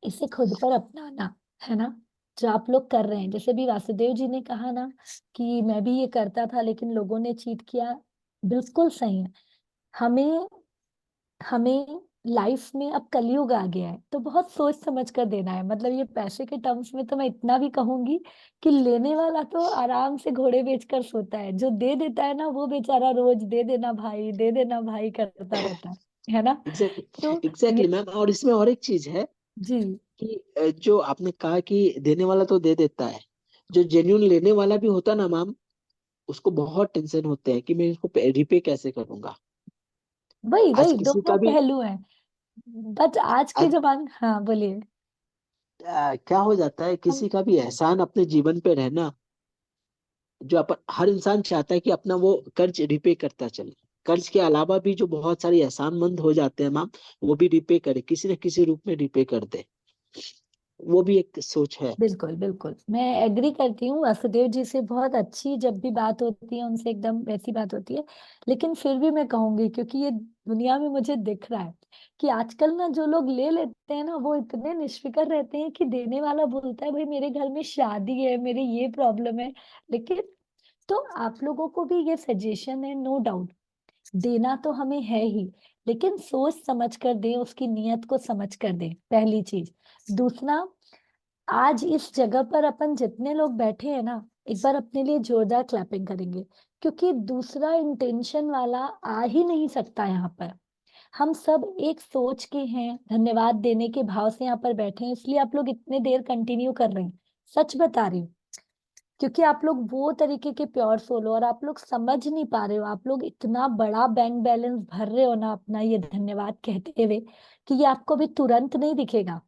[SPEAKER 2] इसे खुद पर अपनाना, है ना। जो आप लोग कर रहे हैं, जैसे भी वासुदेव जी ने कहा ना कि मैं भी ये करता था लेकिन लोगों ने चीट किया, बिल्कुल सही है। हमें हमें लाइफ में अब कलयुग आ गया है, तो बहुत सोच समझ कर देना है। मतलब ये पैसे के टर्म्स में तो मैं इतना भी कहूंगी कि लेने वाला तो आराम से घोड़े बेचकर सोता है, जो दे देता है ना वो बेचारा रोज दे देना भाई, दे देना भाई करता रहता है ना।
[SPEAKER 6] एग्जैक्टली
[SPEAKER 2] तो ये
[SPEAKER 6] एग्जैक्टली मैम, और इसमें और एक चीज है
[SPEAKER 2] जी
[SPEAKER 6] कि जो आपने कहा कि देने वाला तो दे देता है, जो जेन्यून लेने वाला भी होता है ना मैम, उसको बहुत टेंशन होते हैं कि मैं इसको रिपे कैसे करूंगा।
[SPEAKER 2] वही
[SPEAKER 6] आज
[SPEAKER 2] वही
[SPEAKER 6] किसी
[SPEAKER 2] दोनों
[SPEAKER 6] का भी
[SPEAKER 2] पहलू हैं। बट आज के
[SPEAKER 6] आज
[SPEAKER 2] जमाने, हाँ बोलिए।
[SPEAKER 6] क्या हो जाता है, किसी का भी एहसान अपने जीवन पे रहना, जो अपन हर इंसान चाहता है कि अपना वो कर्ज रिपे करता चले। कर्ज के अलावा भी जो बहुत सारे एहसानमंद हो जाते हैं मैम, वो भी रिपे करे, किसी न किसी रूप में रिपे कर दे। वो भी एक सोच है।
[SPEAKER 2] बिल्कुल बिल्कुल, मैं एग्री करती हूँ वासुदेव जी से। बहुत अच्छी जब भी बात होती है उनसे एकदम वैसी बात होती है। लेकिन फिर भी मैं कहूंगी, क्योंकि ये दुनिया में मुझे दिख रहा है कि आजकल ना जो लोग ले लेते हैं ना वो इतने निष्फिक्र रहते हैं कि देने वाला बोलता है भाई मेरे घर में शादी है, मेरे ये प्रॉब्लम है। लेकिन तो आप लोगों को भी ये सजेशन है, नो डाउट, देना तो हमें है ही, लेकिन सोच समझ कर दें, उसकी नीयत को समझ कर दें, पहली चीज। दूसरा, आज इस जगह पर अपन जितने लोग बैठे हैं ना, एक बार अपने लिए जोरदार क्लैपिंग करेंगे, क्योंकि दूसरा इंटेंशन वाला आ ही नहीं सकता यहाँ पर। हम सब एक सोच के हैं, धन्यवाद देने के भाव से यहाँ पर बैठे हैं, इसलिए आप लोग इतने देर कंटिन्यू कर रहे हैं। सच बता रही हूँ, क्योंकि आप लोग वो तरीके के प्योर सोल हो और आप लोग समझ नहीं पा रहे हो। आप लोग इतना बड़ा बैंक बैलेंस भर रहे हो ना अपना ये धन्यवाद कहते हुए, कि ये आपको भी तुरंत नहीं दिखेगा,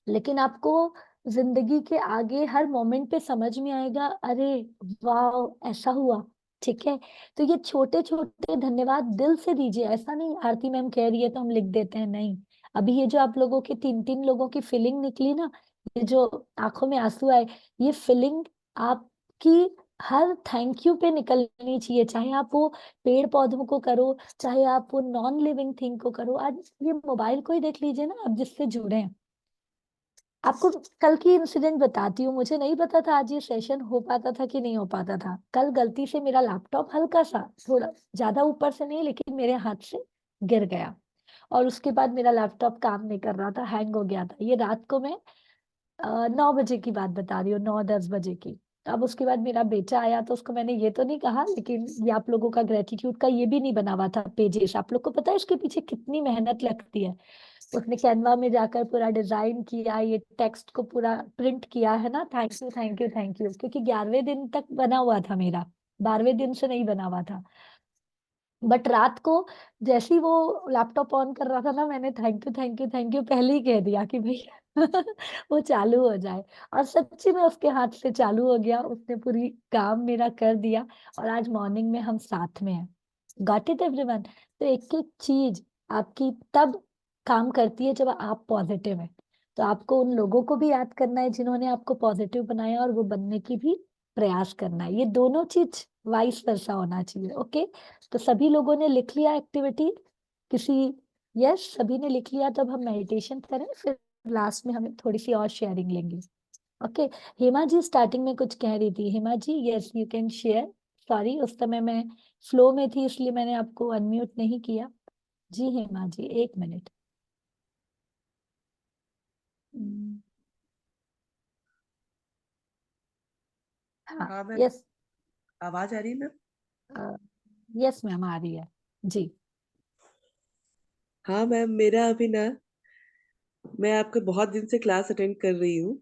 [SPEAKER 2] लेकिन आपको जिंदगी के आगे हर मोमेंट पे समझ में आएगा, अरे वाह ऐसा हुआ। ठीक है, तो ये छोटे छोटे धन्यवाद दिल से दीजिए। ऐसा नहीं आरती मैम कह रही है तो हम लिख देते हैं, नहीं। अभी ये जो आप लोगों के तीन तीन लोगों की फीलिंग निकली ना, ये जो आंखों में आंसू आए, ये फीलिंग आपकी हर थैंक यू पे निकलनी चाहिए। चाहे आप वो पेड़ पौधों को करो, चाहे आप वो नॉन लिविंग थिंग को करो। आज ये मोबाइल को ही देख लीजिए ना, आप जिससे जुड़े हैं। आपको कल की इंसिडेंट बताती हूँ, मुझे नहीं पता था आज ये सेशन हो पाता था कि नहीं हो पाता था। कल गलती से मेरा लैपटॉप हल्का सा, थोड़ा ज्यादा ऊपर से नहीं लेकिन मेरे हाथ से गिर गया, और उसके बाद मेरा लैपटॉप काम नहीं कर रहा था, हैंग हो गया था। ये रात को मैं 9 बजे की बात बता रही हूँ, 9-10 बजे की। अब उसके बाद मेरा बेटा आया तो उसको मैंने ये तो नहीं कहा, लेकिन ये आप लोगों का ग्रेटिट्यूड का ये भी नहीं बना हुआ था पेजेस। आप लोग को पता है इसके पीछे कितनी मेहनत लगती है। उसने कैनवा में जाकर पूरा डिजाइन किया, ये टेक्स्ट को पूरा प्रिंट किया है ना, thank you thank you thank you, क्योंकि 11वें दिन तक बना हुआ था मेरा, 12वें दिन से नहीं बना हुआ था। बट रात को जैसे ही वो लैपटॉप ऑन कर रहा था ना, मैंने thank you thank you thank you पहले ही कह दिया कि भाई वो चालू हो जाए। और सच्ची में उसके हाथ से चालू हो गया, उसने पूरी काम मेरा कर दिया, और आज मॉर्निंग में हम साथ में हैं। Got it everyone. तो एक एक चीज आपकी तब काम करती है जब आप पॉजिटिव है। तो आपको उन लोगों को भी याद करना है जिन्होंने आपको पॉजिटिव बनाया, और वो बनने की भी प्रयास करना है। ये दोनों चीज वाइस वर्सा होना चाहिए। ओके, तो सभी लोगों ने लिख लिया एक्टिविटी किसी, यस सभी ने लिख लिया। तो अब हम मेडिटेशन करें, फिर लास्ट में हमें थोड़ी सी और शेयरिंग लेंगे। ओके, हेमा जी स्टार्टिंग में कुछ कह रही थी। Hema ji yes you can share. Sorry उस समय मैं फ्लो में थी इसलिए मैंने आपको अनम्यूट नहीं किया। जी हेमा जी, 1 मिनट। हम्म, हाँ
[SPEAKER 7] हाँ मैम,
[SPEAKER 2] यस,
[SPEAKER 7] आवाज आ रही है मैम?
[SPEAKER 2] यस मैम आ रही है जी।
[SPEAKER 7] हाँ मैम, मेरा अभी ना, मैं आपके बहुत दिन से क्लास अटेंड कर रही हूँ,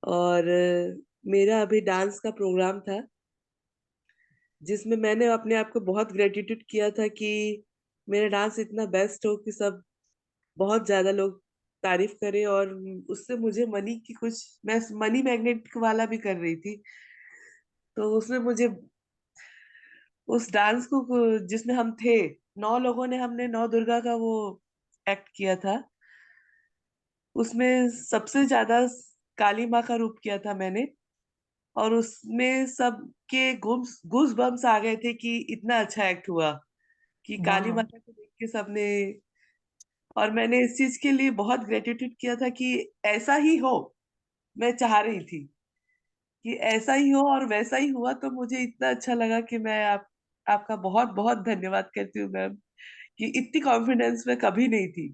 [SPEAKER 7] और मेरा अभी डांस का प्रोग्राम था जिसमें मैंने अपने आप को बहुत ग्रेटिट्यूड किया था कि मेरा डांस इतना बेस्ट हो कि सब बहुत ज्यादा लोग तारीफ करें, और उससे मुझे मनी की कुछ, मैं मनी मैग्नेट वाला भी कर रही थी। तो उसमें मुझे उस डांस को जिसमें हम थे 9 लोगों ने, हमने 9 दुर्गा का वो एक्ट किया था। उसमें सबसे ज्यादा काली माँ का रूप किया था मैंने, और उसमें सबके गूज बम्स आ गए थे कि इतना अच्छा एक्ट हुआ कि काली
[SPEAKER 2] वाह,
[SPEAKER 7] माता को देख के सबने। और मैंने इस चीज के लिए बहुत ग्रेटिट्यूड किया था कि ऐसा ही हो, मैं चाह रही थी कि ऐसा ही हो, और वैसा ही हुआ। तो मुझे इतना अच्छा लगा कि मैं आपका बहुत बहुत धन्यवाद करती हूँ मैम, कि इतनी कॉन्फिडेंस में कभी नहीं थी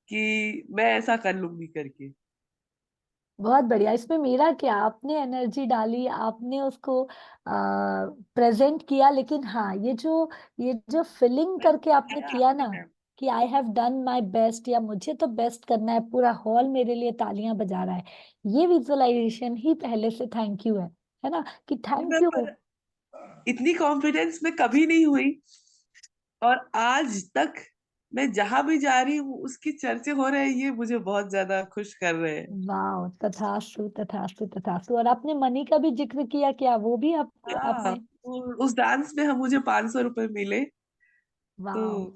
[SPEAKER 7] कि मैं ऐसा कर लूंगी करके।
[SPEAKER 2] बहुत बढ़िया। इसमें मेरा क्या, आपने एनर्जी डाली, आपने उसको प्रेजेंट किया, लेकिन हाँ ये जो फीलिंग
[SPEAKER 7] बस
[SPEAKER 2] करके आपने
[SPEAKER 7] आया
[SPEAKER 2] किया
[SPEAKER 7] आपने
[SPEAKER 2] ना
[SPEAKER 7] मैम।
[SPEAKER 2] कि I have done my best, या मुझे तो बेस्ट करना है, पूरा हॉल मेरे लिए तालियां बजा रहा है, ये विजुअलाइजेशन ही पहले से थैंक यू है ना, कि
[SPEAKER 7] नहीं
[SPEAKER 2] थैंक
[SPEAKER 7] मैम,
[SPEAKER 2] यू।
[SPEAKER 7] पर इतनी कॉन्फिडेंस में कभी नहीं हुई, और आज तक मैं जहां भी जा रही हूँ उसकी चर्चे हो रहे हैं, ये मुझे बहुत ज्यादा खुश कर रहे हैं।
[SPEAKER 2] वाह, तथास्तु तथास्तु तथास्तु। और आपने मनी का भी जिक्र किया, क्या वो भी आप
[SPEAKER 7] हाँ,
[SPEAKER 2] आपने?
[SPEAKER 7] उस डांस में हम मुझे 500 रुपए मिले। तो
[SPEAKER 2] वाह,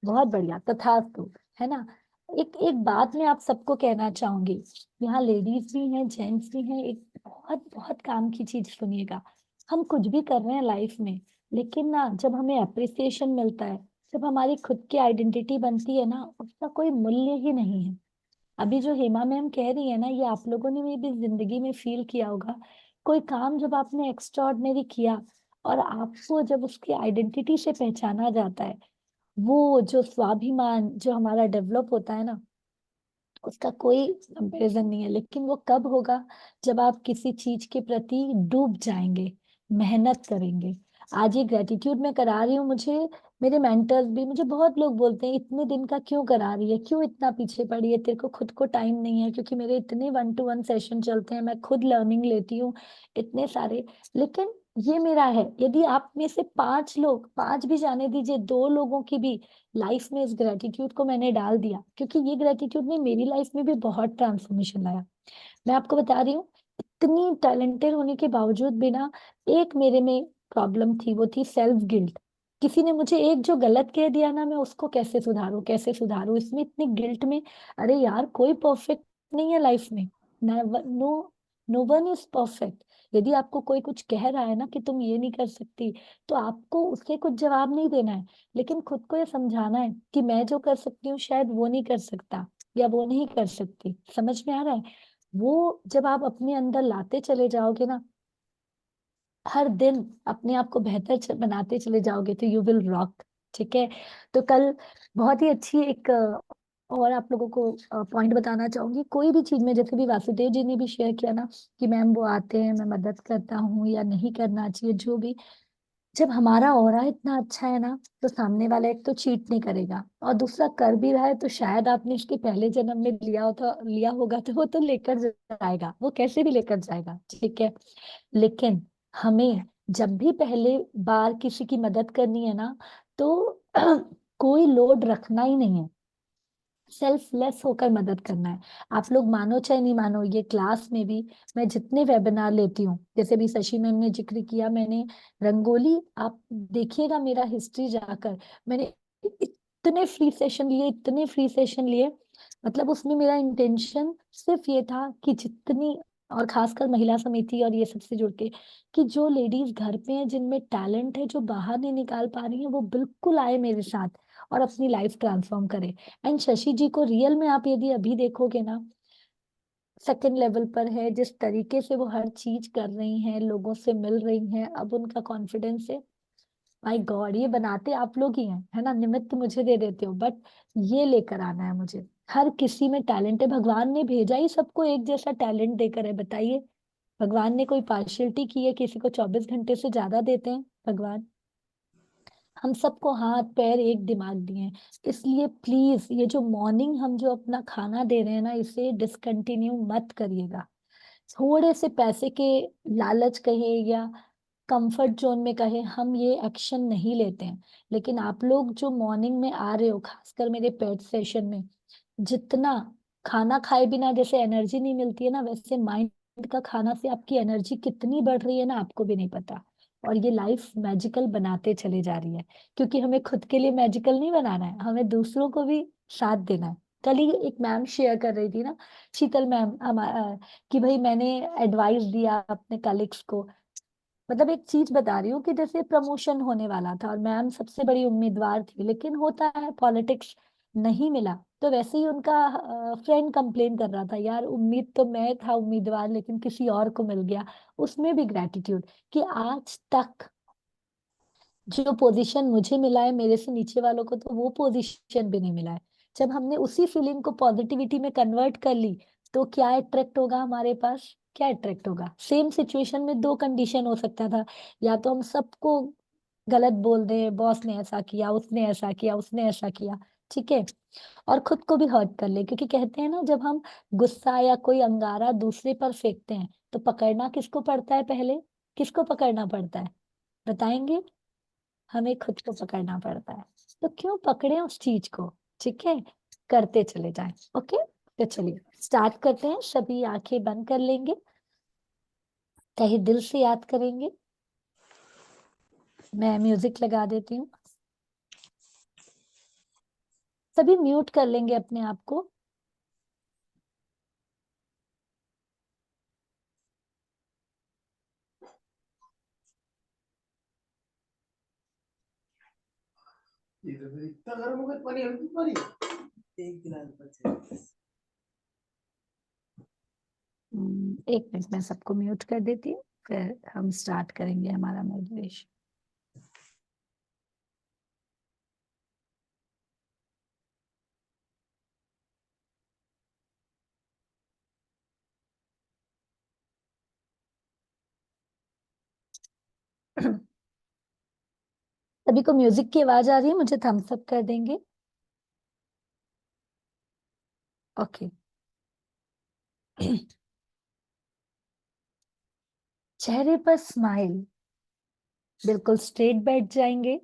[SPEAKER 2] बहुत बढ़िया, तथास्तु, है ना। एक एक बात मैं आप सबको कहना चाहूंगी, यहाँ लेडीज भी हैं, जेंट्स भी हैं, एक बहुत बहुत काम की चीज सुनिएगा। हम कुछ भी कर रहे हैं लाइफ में, लेकिन ना जब हमें अप्रिसिएशन मिलता है, जब हमारी खुद की आइडेंटिटी बनती है ना, उसका कोई मूल्य ही नहीं है। अभी जो हेमा मैम कह रही है ना, ये आप लोगों ने भी जिंदगी में फील किया होगा। कोई काम जब आपने एक्स्ट्राऑर्डिनरी किया और आपको जब उसकी आइडेंटिटी से पहचाना जाता है, वो जो स्वाभिमान जो हमारा डेवलप होता है ना, उसका कोई कंपैरिजन नहीं है। लेकिन वो कब होगा, जब आप किसी चीज के प्रति डूब जाएंगे, मेहनत करेंगे। आज ये ग्रेटिट्यूड मैं करा रही हूँ, मुझे मेरे मेंटर्स भी, मुझे बहुत लोग बोलते हैं इतने दिन का क्यों करा रही है, क्यों इतना पीछे पड़ी है, तेरे को खुद को टाइम नहीं है, क्योंकि मेरे इतने 1-to-1 सेशन चलते हैं, मैं खुद लर्निंग लेती हूँ इतने सारे। लेकिन ये मेरा है, यदि आप में से 5 लोग, 5 भी जाने दीजिए, 2 लोगों की भी लाइफ में इस ग्रेटिट्यूड को मैंने डाल दिया, क्योंकि ये ग्रेटिट्यूड ने मेरी लाइफ में भी बहुत ट्रांसफॉर्मेशन लाया। मैं आपको बता रही हूँ, इतनी टैलेंटेड होने के बावजूद भी ना, एक मेरे में प्रॉब्लम थी, वो थी सेल्फ गिल्ट। किसी ने मुझे एक जो गलत कह दिया ना, मैं उसको कैसे सुधारूं, कैसे सुधारूं, इसमें इतनी गिल्ट में। अरे यार, कोई परफेक्ट नहीं है लाइफ में, no, no one is perfect. यदि आपको कोई कुछ कह रहा है ना कि तुम ये नहीं कर सकती, तो आपको उसके कुछ जवाब नहीं देना है, लेकिन खुद को ये समझाना है कि मैं जो कर सकती हूँ शायद वो नहीं कर सकता, या वो नहीं कर सकती। समझ में आ रहा है? वो जब आप अपने अंदर लाते चले जाओगे ना, हर दिन अपने आप को बेहतर बनाते चले जाओगे, तो यू विल रॉक। ठीक है। तो कल बहुत ही अच्छी एक और आप लोगों को पॉइंट बताना चाहूंगी, कोई भी चीज में, जैसे भी वासुदेव जी ने भी शेयर किया ना कि मैम वो आते हैं, मैं मदद करता हूँ या नहीं करना चाहिए, जो भी, जब हमारा ऑरा इतना अच्छा है ना, तो सामने वाला एक तो चीट नहीं करेगा, और दूसरा कर भी रहा है तो शायद आपने इसके पहले जन्म में लिया होगा, तो वो तो लेकर जाएगा, वो कैसे भी लेकर जाएगा। ठीक है। लेकिन हमें जब भी पहले बार किसी की मदद करनी है ना, तो कोई लोड रखना ही नहीं है, सेल्फलेस होकर मदद करना है। आप लोग मानो चाहे नहीं मानो, ये क्लास में भी मैं जितने वेबिनार लेती हूँ, जैसे भी शशि मैम ने जिक्र किया, मैंने रंगोली, आप देखिएगा मेरा हिस्ट्री जाकर, मैंने इतने फ्री सेशन लिए, इतने फ्री सेशन लिए, मतलब उसमें मेरा इंटेंशन सिर्फ ये था कि जितनी, और खासकर महिला समिति और ये सबसे जुड़ के, कि जो लेडीज घर पे हैं, जिनमें टैलेंट है, जो बाहर नहीं निकाल पा रही हैं, वो बिल्कुल आए मेरे साथ और अपनी लाइफ ट्रांसफॉर्म करे। एंड शशि जी को रियल में आप यदि अभी देखोगे ना, सेकंड लेवल पर है, जिस तरीके से वो हर चीज कर रही हैं, लोगों से मिल रही हैं, अब उनका कॉन्फिडेंस है। माय गॉड, ये बनाते आप लोग ही हैं, है ना, निमित्त मुझे दे देते हो, बट ये लेकर आना है मुझे। हर किसी में टैलेंट है, भगवान ने भेजा ही सबको एक जैसा टैलेंट देकर है, बताइए। भगवान ने कोई पार्शियलिटी की है? किसी को 24 घंटे से ज्यादा देते हैं भगवान? हम सबको हाथ पैर एक दिमाग दिए हैं। इसलिए प्लीज, ये जो मॉर्निंग हम जो अपना खाना दे रहे हैं ना, इसे डिसकंटिन्यू मत करिएगा। थोड़े से पैसे के लालच कहे या कंफर्ट जोन में कहे, हम ये एक्शन नहीं लेते हैं। लेकिन आप लोग जो मॉर्निंग में आ रहे हो, खासकर मेरे पेट सेशन में, जितना खाना खाए बिना जैसे एनर्जी नहीं मिलती है ना, वैसे माइंड का खाना से आपकी एनर्जी कितनी बढ़ रही है ना, आपको भी नहीं पता। और ये लाइफ मैजिकल बनाते चले जा रही है, क्योंकि हमें खुद के लिए मैजिकल नहीं बनाना है, हमें दूसरों को भी साथ देना है। कल ही एक मैम शेयर कर रही थी ना, शीतल मैम, कि भाई मैंने एडवाइस दिया अपने कलीग्स को, मतलब एक चीज बता रही हूँ कि जैसे प्रमोशन होने वाला था और मैम सबसे बड़ी उम्मीदवार थी, लेकिन होता है पॉलिटिक्स, नहीं मिला, तो वैसे ही उनका फ्रेंड कंप्लेन कर रहा था, यार उम्मीद तो मैं था उम्मीदवार, लेकिन किसी और को मिल गया। उसमें भी ग्रेटिट्यूड, कि आज तक जो पोजीशन मुझे मिला है, मेरे से नीचे वालों को तो वो पोजीशन भी नहीं मिला है। जब हमने उसी फीलिंग को पॉजिटिविटी में कन्वर्ट कर ली, तो क्या अट्रैक्ट होगा हमारे पास? क्या अट्रैक्ट होगा? सेम सिचुएशन में दो कंडीशन हो सकता था, या तो हम सबको गलत बोल दें, बॉस ने ऐसा किया, उसने ऐसा किया, उसने ऐसा किया, ठीक है, और खुद को भी हर्ट कर ले, क्योंकि कहते हैं ना, जब हम गुस्सा या कोई अंगारा दूसरे पर फेंकते हैं, तो पकड़ना किसको पड़ता है? पहले किसको पकड़ना पड़ता है, बताएंगे? हमें खुद को पकड़ना पड़ता है। तो क्यों पकड़े उस चीज को? ठीक है, करते चले जाएं। ओके, तो चलिए स्टार्ट करते हैं। सभी आंखें बंद कर लेंगे, कहीं दिल से याद करेंगे। मैं म्यूजिक लगा देती हूँ। सभी म्यूट कर लेंगे अपने आप को।
[SPEAKER 7] एक गिलास बचा है।
[SPEAKER 2] एक मिनट में सबको म्यूट कर देती हूँ, फिर हम स्टार्ट करेंगे हमारा मेडिटेशन। सभी को म्यूजिक की आवाज आ रही है? मुझे थम्स अप कर देंगे। ओके। चेहरे पर स्माइल, बिल्कुल स्ट्रेट बैठ जाएंगे।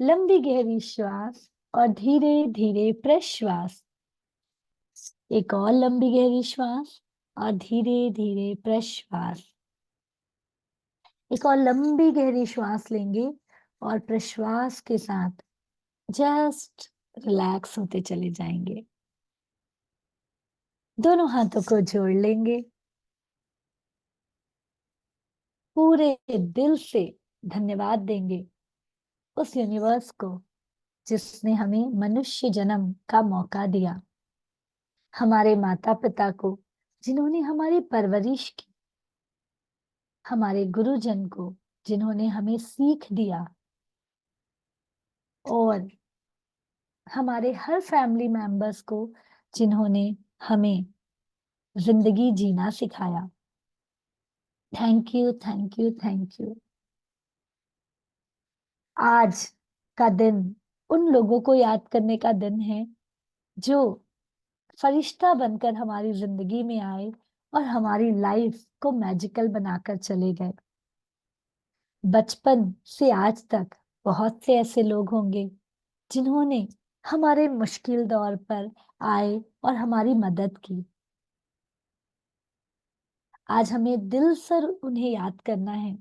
[SPEAKER 2] लंबी गहरी श्वास और धीरे धीरे प्रश्वास। एक और लंबी गहरी श्वास और धीरे धीरे प्रश्वास। एक और लंबी गहरी श्वास लेंगे और प्रश्वास के साथ जस्ट रिलैक्स होते चले जाएंगे। दोनों हाथों को जोड़ लेंगे। पूरे दिल से धन्यवाद देंगे उस यूनिवर्स को जिसने हमें मनुष्य जन्म का मौका दिया, हमारे माता पिता को जिन्होंने हमारी परवरिश की, हमारे गुरुजन को जिन्होंने हमें सीख दिया, और हमारे हर फैमिली मेंबर्स को जिन्होंने हमें जिंदगी जीना सिखाया। Thank you, thank you, thank you. आज का दिन उन लोगों को याद करने का दिन है जो फरिश्ता बनकर हमारी जिंदगी में आए और हमारी लाइफ को मैजिकल बनाकर चले गए। बचपन से आज तक बहुत से ऐसे लोग होंगे जिन्होंने हमारे मुश्किल दौर पर आए और हमारी मदद की। आज हमें दिल से उन्हें याद करना है।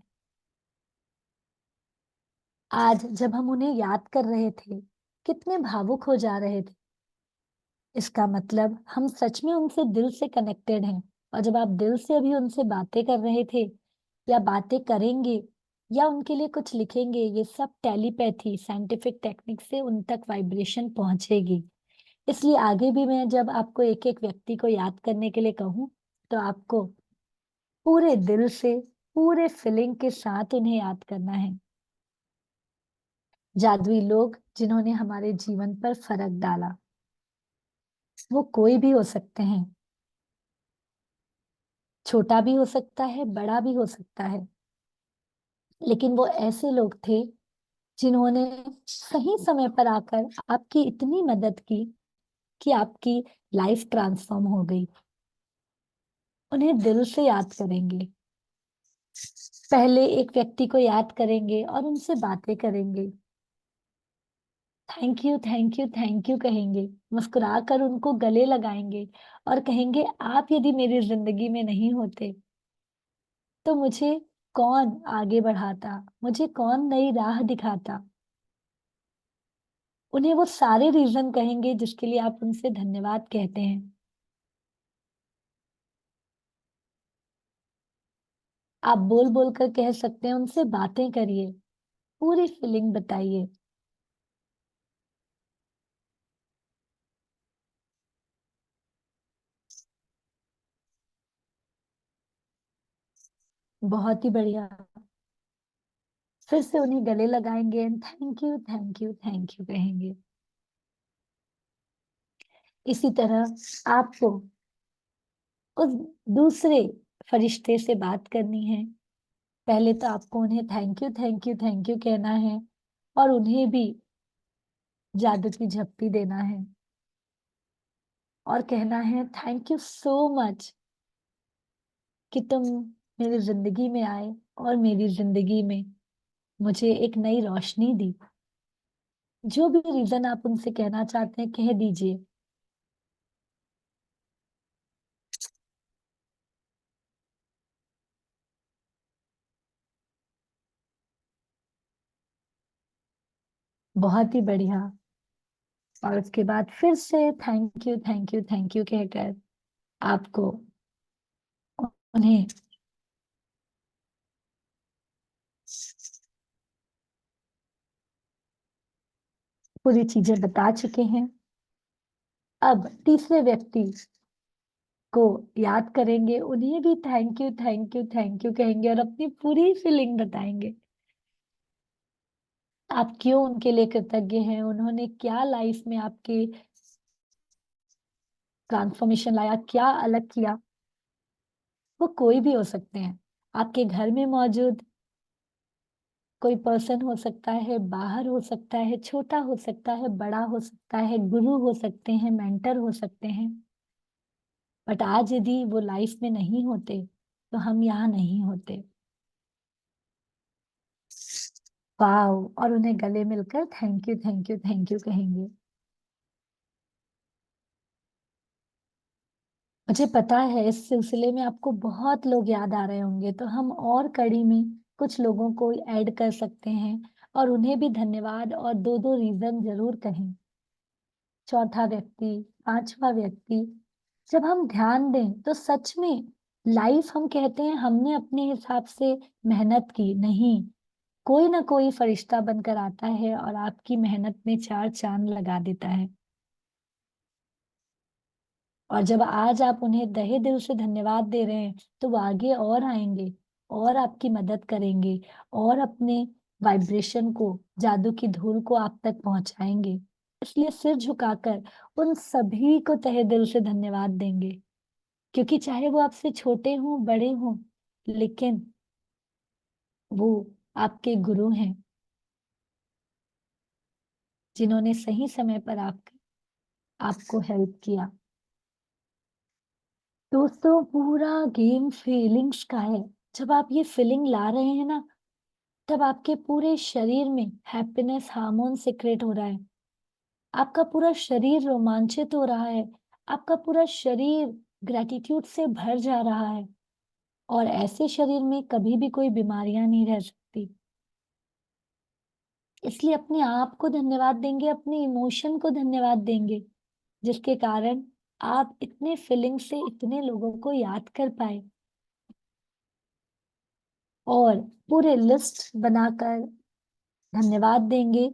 [SPEAKER 2] आज जब हम उन्हें याद कर रहे थे, कितने भावुक हो जा रहे थे। इसका मतलब हम सच में उनसे दिल से कनेक्टेड हैं। और जब आप दिल से अभी उनसे बातें कर रहे थे, या बातें करेंगे, या उनके लिए कुछ लिखेंगे, ये सब टेलीपैथी साइंटिफिक टेक्निक से उन तक वाइब्रेशन पहुंचेगी। इसलिए आगे भी मैं जब आपको एक एक व्यक्ति को याद करने के लिए कहूँ, तो आपको पूरे दिल से, पूरे फीलिंग के साथ उन्हें याद करना है। जादुई लोग जिन्होंने हमारे जीवन पर फर्क डाला, वो कोई भी हो सकते हैं। छोटा भी हो सकता है, बड़ा भी हो सकता है, लेकिन वो ऐसे लोग थे जिन्होंने सही समय पर आकर आपकी इतनी मदद की कि आपकी लाइफ ट्रांसफॉर्म हो गई। उन्हें दिल से याद करेंगे। पहले एक व्यक्ति को याद करेंगे और उनसे बातें करेंगे। Thank you, thank you, thank you कहेंगे, मुस्कुराकर उनको गले लगाएंगे और कहेंगे, आप यदि मेरी जिंदगी में नहीं होते तो मुझे कौन आगे बढ़ाता, मुझे कौन नई राह दिखाता। उन्हें वो सारे रीजन कहेंगे जिसके लिए आप उनसे धन्यवाद कहते हैं। आप बोल बोल कर कह सकते हैं, उनसे बातें करिए, पूरी फीलिंग बताइए। बहुत ही बढ़िया। फिर से उन्हें गले लगाएंगे and thank you thank you thank you कहेंगे। इसी तरह आपको उस दूसरे फरिश्ते से बात करनी है। पहले तो आपको उन्हें thank you thank you thank you कहना है और उन्हें भी जादू की झप्पी देना है और कहना है थैंक यू सो मच कि तुम मेरी जिंदगी में आए और मेरी जिंदगी में मुझे एक नई रोशनी दी। जो भी रीजन आप उनसे कहना चाहते हैं कह दीजिए। बहुत ही बढ़िया। और उसके बाद फिर से thank you thank you thank you कहकर आपको उन्हें पूरी चीजें बता चुके हैं। अब तीसरे व्यक्ति को याद करेंगे, उन्हें भी thank you thank you thank you कहेंगे और अपनी पूरी फीलिंग बताएंगे। आप क्यों उनके लिए कृतज्ञ हैं, उन्होंने क्या लाइफ में आपके ट्रांसफॉर्मेशन लाया, क्या अलग किया। वो कोई भी हो सकते हैं, आपके घर में मौजूद कोई पर्सन हो सकता है, बाहर हो सकता है, छोटा हो सकता है, बड़ा हो सकता है, गुरु हो सकते हैं, मेंटर हो सकते हैं। बट आज यदि वो लाइफ में नहीं होते तो हम यहाँ नहीं होते। वाओ। और उन्हें गले मिलकर thank you thank you thank you कहेंगे। मुझे पता है इस सिलसिले में आपको बहुत लोग याद आ रहे होंगे, तो हम और कड़ी में कुछ लोगों को ऐड कर सकते हैं और उन्हें भी धन्यवाद और दो दो रीजन जरूर कहें। चौथा व्यक्ति, पांचवा व्यक्ति। जब हम ध्यान दें तो सच में लाइफ हम कहते हैं हमने अपने हिसाब से मेहनत की नहीं, कोई ना कोई फरिश्ता बनकर आता है और आपकी मेहनत में चार चांद लगा देता है। और जब आज आप उन्हें तहे दिल से धन्यवाद दे रहे हैं तो वो आगे और आएंगे और आपकी मदद करेंगे और अपने वाइब्रेशन को, जादू की धूल को आप तक पहुंचाएंगे। इसलिए सिर झुकाकर उन सभी को तहे दिल से धन्यवाद देंगे, क्योंकि चाहे वो आपसे छोटे हों बड़े हों, लेकिन वो आपके गुरु हैं जिन्होंने सही समय पर आपको हेल्प किया। दोस्तों पूरा गेम फीलिंग्स का है। जब आप ये फीलिंग ला रहे हैं ना, तब आपके पूरे शरीर में हैप्पीनेस हार्मोन सिक्रेट हो रहा है, आपका पूरा शरीर रोमांचित हो रहा है, आपका पूरा शरीर ग्रेटिट्यूड से भर जा रहा है। और ऐसे शरीर में कभी भी कोई बीमारियां नहीं रह सकती। इसलिए अपने आप को धन्यवाद देंगे, अपने इमोशन को धन्यवाद देंगे, जिसके कारण आप इतने फीलिंग से इतने लोगों को याद कर पाए। और पूरे लिस्ट बनाकर धन्यवाद देंगे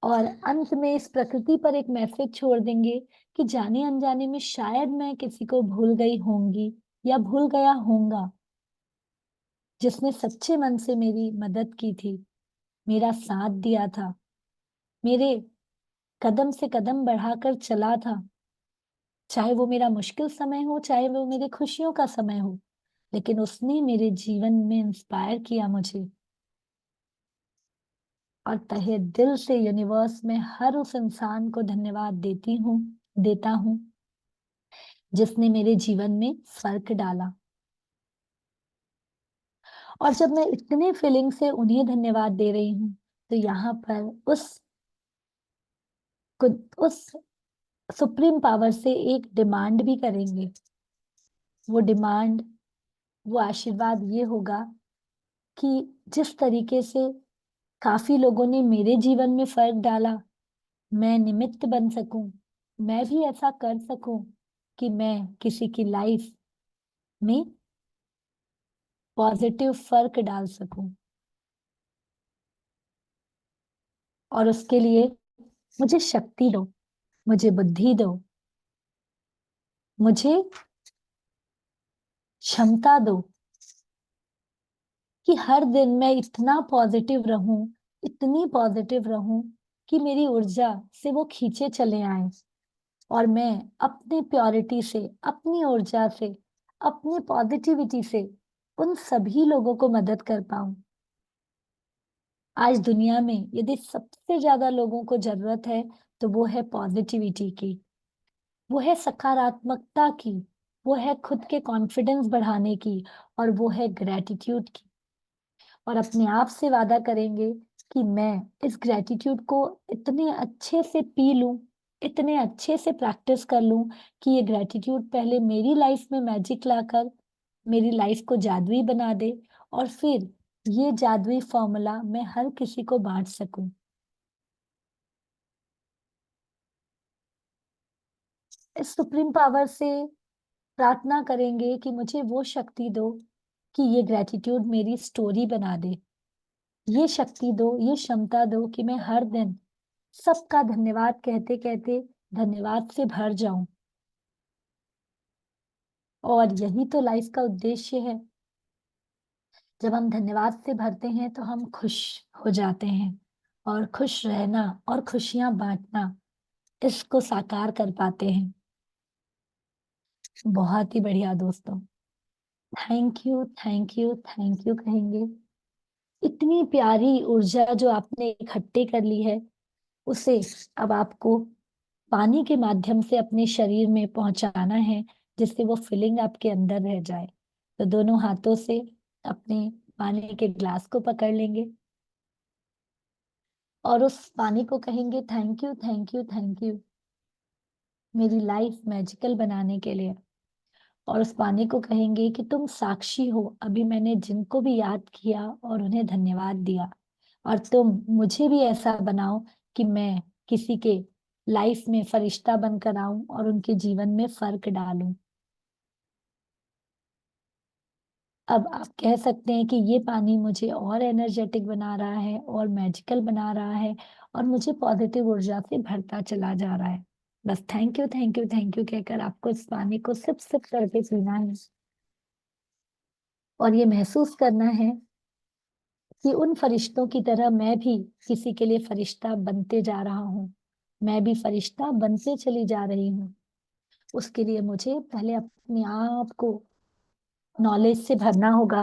[SPEAKER 2] और अंत में इस प्रकृति पर एक मैसेज छोड़ देंगे कि जाने अनजाने में शायद मैं किसी को भूल गई होंगी या भूल गया होऊंगा, जिसने सच्चे मन से मेरी मदद की थी, मेरा साथ दिया था, मेरे कदम से कदम बढ़ाकर चला था। चाहे वो मेरा मुश्किल समय हो, चाहे वो मेरे खुशियों का समय हो, लेकिन उसने मेरे जीवन में इंस्पायर किया मुझे। और तहे दिल से यूनिवर्स में हर उस इंसान को धन्यवाद देता हूँ जिसने मेरे जीवन में फर्क डाला। और जब मैं इतने फीलिंग से उन्हें धन्यवाद दे रही हूँ तो यहाँ पर उस सुप्रीम पावर से एक डिमांड भी करेंगे। वो डिमांड, वो आशीर्वाद ये होगा कि जिस तरीके से काफी लोगों ने मेरे जीवन में फर्क डाला, मैं निमित्त बन सकूं, मैं भी ऐसा कर सकूं कि मैं किसी की लाइफ में पॉजिटिव फर्क डाल सकूं। और उसके लिए मुझे शक्ति दो, मुझे बुद्धि दो, मुझे क्षमता दो कि हर दिन मैं इतना पॉजिटिव रहूं, इतनी पॉजिटिव रहूं कि मेरी ऊर्जा से वो खींचे चले आए और मैं अपने प्योरिटी से, अपनी ऊर्जा से, अपनी पॉजिटिविटी से उन सभी लोगों को मदद कर पाऊं। आज दुनिया में यदि सबसे ज्यादा लोगों को जरूरत है तो वो है पॉजिटिविटी की, वो है सकारात्मकता की, वो है खुद के कॉन्फिडेंस बढ़ाने की, और वो है ग्रेटिट्यूड की। और अपने आप से वादा करेंगे कि मैं इस ग्रेटिट्यूड को इतने अच्छे से पी लूं, इतने अच्छे से प्रैक्टिस कर लूं कि ये ग्रेटिट्यूड पहले मेरी लाइफ में मैजिक लाकर मेरी लाइफ को जादुई बना दे, और फिर ये जादुई फॉर्मूला मैं हर किसी को बांट सकूं। इस सुप्रीम पावर से प्रार्थना करेंगे कि मुझे वो शक्ति दो कि ये ग्रेटिट्यूड मेरी स्टोरी बना दे। ये शक्ति दो, ये क्षमता दो कि मैं हर दिन सबका धन्यवाद कहते कहते धन्यवाद से भर जाऊं। और यही तो लाइफ का उद्देश्य है। जब हम धन्यवाद से भरते हैं तो हम खुश हो जाते हैं, और खुश रहना और खुशियां बांटना, इसको साकार कर पाते हैं। बहुत ही बढ़िया दोस्तों, thank you, thank you, thank you कहेंगे। इतनी प्यारी ऊर्जा जो आपने इकट्ठी कर ली है, उसे अब आपको पानी के माध्यम से अपने शरीर में पहुंचाना है, जिससे वो फीलिंग आपके अंदर रह जाए। तो दोनों हाथों से अपने पानी के ग्लास को पकड़ लेंगे और उस पानी को कहेंगे thank you, thank you, thank you मेरी लाइफ मैजिकल बनाने के लिए। और उस पानी को कहेंगे कि तुम साक्षी हो, अभी मैंने जिनको भी याद किया और उन्हें धन्यवाद दिया, और तुम मुझे भी ऐसा बनाओ कि मैं किसी के लाइफ में फरिश्ता बनकर आऊं और उनके जीवन में फर्क डालूं। अब आप कह सकते हैं कि ये पानी मुझे और एनर्जेटिक बना रहा है और मैजिकल बना रहा है और मुझे पॉजिटिव ऊर्जा से भरता चला जा रहा है। बस thank you, thank you, thank you कहकर आपको इस पानी को सिप सिप करके पीना है और ये महसूस करना है कि उन फरिश्तों की तरह मैं भी किसी के लिए फरिश्ता बनते जा रहा हूँ। मैं भी फरिश्ता बनते चली जा रही हूँ। उसके लिए मुझे पहले अपने आप को नॉलेज से भरना होगा,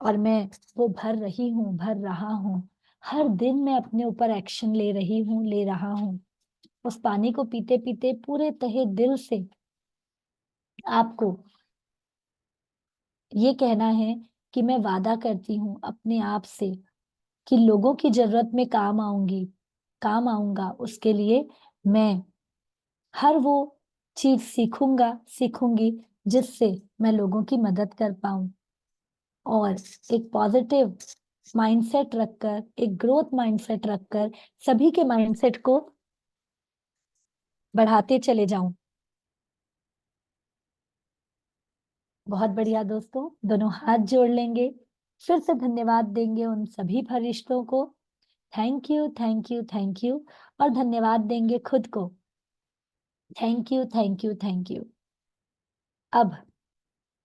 [SPEAKER 2] और मैं वो भर रही हूँ, भर रहा हूँ। हर दिन मैं अपने ऊपर एक्शन ले रही हूँ, ले रहा हूँ। उस पानी को पीते पीते पूरे तहे दिल से आपको ये कहना है कि मैं वादा करती हूँ अपने आप से कि लोगों की जरूरत में काम आऊंगी, काम आऊंगा। उसके लिए मैं हर वो चीज सीखूंगा, सीखूंगी जिससे मैं लोगों की मदद कर पाऊं। और एक पॉजिटिव माइंडसेट रखकर, एक ग्रोथ माइंडसेट रखकर सभी के माइंडसेट को बढ़ाते चले जाऊं। बहुत बढ़िया दोस्तों, दोनों हाथ जोड़ लेंगे, फिर से धन्यवाद देंगे उन सभी फरिश्तों को। Thank you, thank you, thank you. और धन्यवाद देंगे खुद को। Thank you, thank you, thank you. अब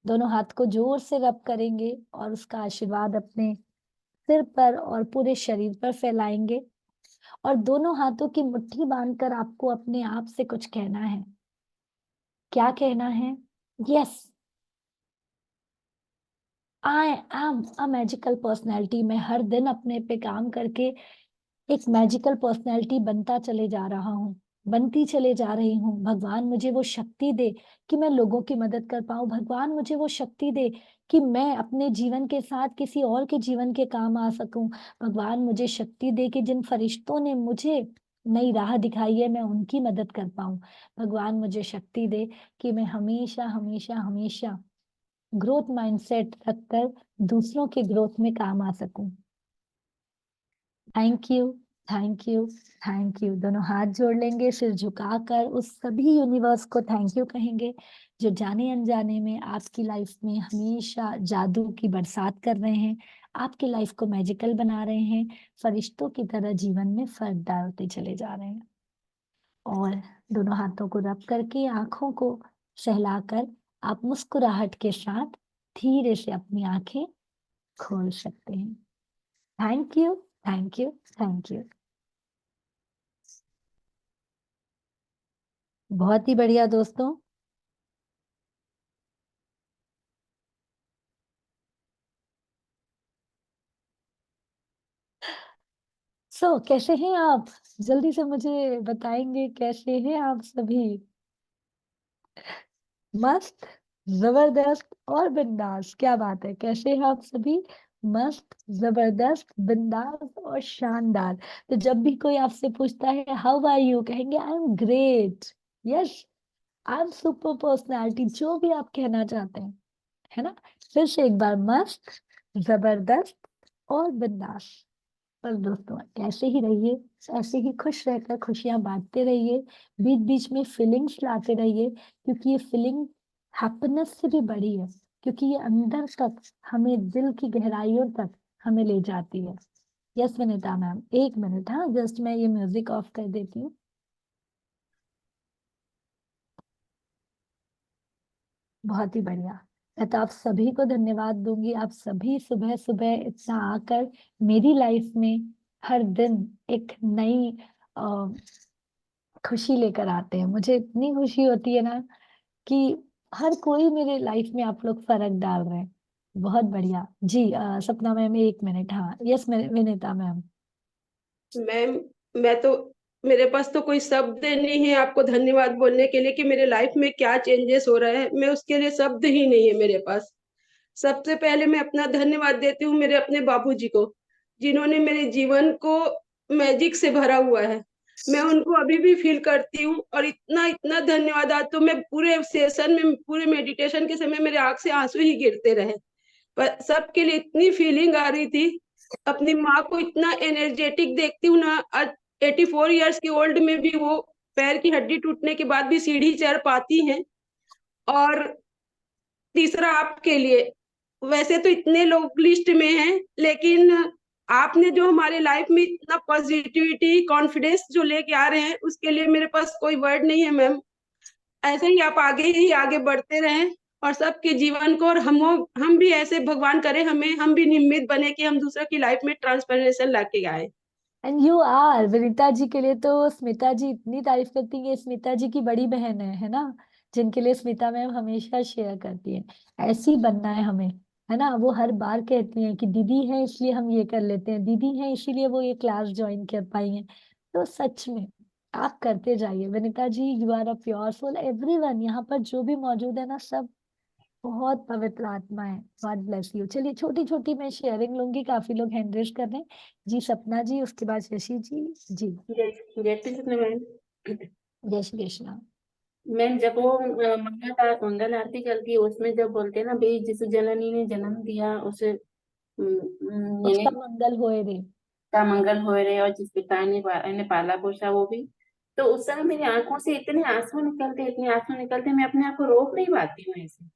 [SPEAKER 2] दोनों हाथ को जोर से रब करेंगे और उसका आशीर्वाद अपने सिर पर और पूरे शरीर पर फैलाएंगे, और दोनों हाथों की मुट्ठी बांधकर आपको अपने आप से कुछ कहना है। क्या कहना है? Yes, I am a magical personality. मैं हर दिन अपने पे काम करके एक मैजिकल पर्सनैलिटी बनता चले जा रहा हूँ, बनती चले जा रही हूँ। भगवान मुझे वो शक्ति दे कि मैं लोगों की मदद कर पाऊं। भगवान मुझे वो शक्ति दे कि मैं अपने जीवन के साथ किसी और के जीवन के काम आ सकूं। भगवान मुझे शक्ति दे कि जिन फरिश्तों ने मुझे नई राह दिखाई है मैं उनकी मदद कर पाऊं। भगवान मुझे शक्ति दे कि मैं हमेशा हमेशा हमेशा ग्रोथ माइंडसेट रखकर दूसरों के ग्रोथ में काम आ सकूं। Thank you, thank you, thank you. दोनों हाथ जोड़ लेंगे, सिर झुकाकर उस सभी यूनिवर्स को थैंक यू कहेंगे जो जाने अनजाने में आपकी लाइफ में हमेशा जादू की बरसात कर रहे हैं, आपकी लाइफ को मैजिकल बना रहे हैं, फरिश्तों की तरह जीवन में फर्क डालते चले जा रहे हैं। और दोनों हाथों को रब करके आंखों को सहलाकर आप मुस्कुराहट के साथ धीरे से अपनी आंखें खोल सकते हैं। Thank you, thank you, thank you. बहुत ही बढ़िया दोस्तों। कैसे हैं आप? जल्दी से मुझे बताएंगे कैसे हैं आप सभी? मस्त, जबरदस्त और बिंदास। क्या बात है, कैसे हैं आप सभी? मस्त, जबरदस्त, बिंदास और शानदार। तो जब भी कोई आपसे पूछता है हाउ आर यू, कहेंगे I am great, yes, I am super personality, जो भी आप कहना चाहते हैं, है ना। फिर से एक बार, मस्त, जबरदस्त और बिंदास। पर दोस्तों ऐसे ही रहिए, ऐसे ही खुश रहकर खुशियां बांटते रहिए, बीच बीच में फीलिंग्स लाते रहिए, क्योंकि ये फीलिंग हैप्पीनेस से भी बड़ी है, क्योंकि ये अंदर तक, हमें दिल की गहराइयों तक हमें ले जाती है। यस विनीता मैम, एक मिनट, हाँ जस्ट मैं ये म्यूजिक ऑफ कर देती हूँ। बहुत ही बढ़िया। मैं तो आप सभी को धन्यवाद दूंगी, आप सभी सुबह सुबह इतना आकर मेरी लाइफ में हर दिन एक नई खुशी लेकर आते हैं। मुझे इतनी खुशी होती है ना कि हर कोई मेरे लाइफ में आप लोग फर्क डाल रहे हैं। बहुत बढ़िया जी। सपना मैम, एक मिनट, हाँ यस विनीता मैम।
[SPEAKER 5] मैम, मैं तो मेरे पास तो कोई शब्द नहीं है आपको धन्यवाद बोलने के लिए कि मेरे लाइफ में क्या चेंजेस हो रहे हैं। मैं उसके लिए शब्द ही नहीं है मेरे पास। सबसे पहले मैं अपना धन्यवाद देती हूँ मेरे अपने बाबूजी को, जिन्होंने मेरे जीवन को मैजिक से भरा हुआ है। मैं उनको अभी भी फील करती हूँ और इतना इतना धन्यवाद। आज तो मैं पूरे सेशन में, पूरे मेडिटेशन के समय मेरे आंख से आंसू ही गिरते रहे। पर सबके लिए इतनी फीलिंग आ रही थी। अपनी माँ को इतना एनर्जेटिक देखती हूँ ना, आज 84 इयर्स की ओल्ड में भी वो पैर की हड्डी टूटने के बाद भी सीढ़ी चढ़ पाती हैं। और तीसरा आपके लिए, वैसे तो इतने लोग लिस्ट में हैं, लेकिन आपने जो हमारे लाइफ में इतना पॉजिटिविटी कॉन्फिडेंस जो लेके आ रहे हैं, उसके लिए मेरे पास कोई वर्ड नहीं है मैम। ऐसे ही आप आगे ही आगे बढ़ते रहें और सबके जीवन को, और हम भी ऐसे भगवान करे हमें, हम भी निमित्त बने कि हम दूसरों की लाइफ में ट्रांसफॉर्मेशन लाके आए।
[SPEAKER 2] And you are, Vinita ji के लिए तो स्मिता जी इतनी तारीफ करती है, स्मिता जी की बड़ी बहन है ना, जिनके लिए स्मिता मैम हमेशा शेयर करती है। ऐसी बनना है हमें, है ना। वो हर बार कहती हैं कि दीदी है इसलिए हम ये कर लेते हैं, दीदी है इसीलिए वो ये क्लास ज्वाइन कर पाई हैं। तो सच में आप करते जाइए Vinita ji, you are a pure soul. Everyone यहाँ पर जो भी मौजूद है ना, सब बहुत पवित्र आत्मा है। God bless you. चलिए छोटी छोटी मैं शेयरिंग लूंगी, काफी लोग हैंड रेज कर रहे हैं। जी सपना जी, उसके बाद शशि जी। जी
[SPEAKER 5] जय जय श्री कृष्ण मैम।
[SPEAKER 2] जय श्री कृष्णा।
[SPEAKER 5] मैम, जब वो मंगल आरती चलती है, उसमें जब बोलते हैं ना, भाई जिस जननी ने जन्म दिया उसे
[SPEAKER 2] उसका मंगल होए रे।
[SPEAKER 5] का मंगल हो रहे, और जिस पिता ने पाला पोसा वो भी। तो उस समय मेरी आंखों से इतने आंसू निकलते, इतने आंसू निकलते, मैं अपने आप को रोक नहीं पाती हूँ ऐसे।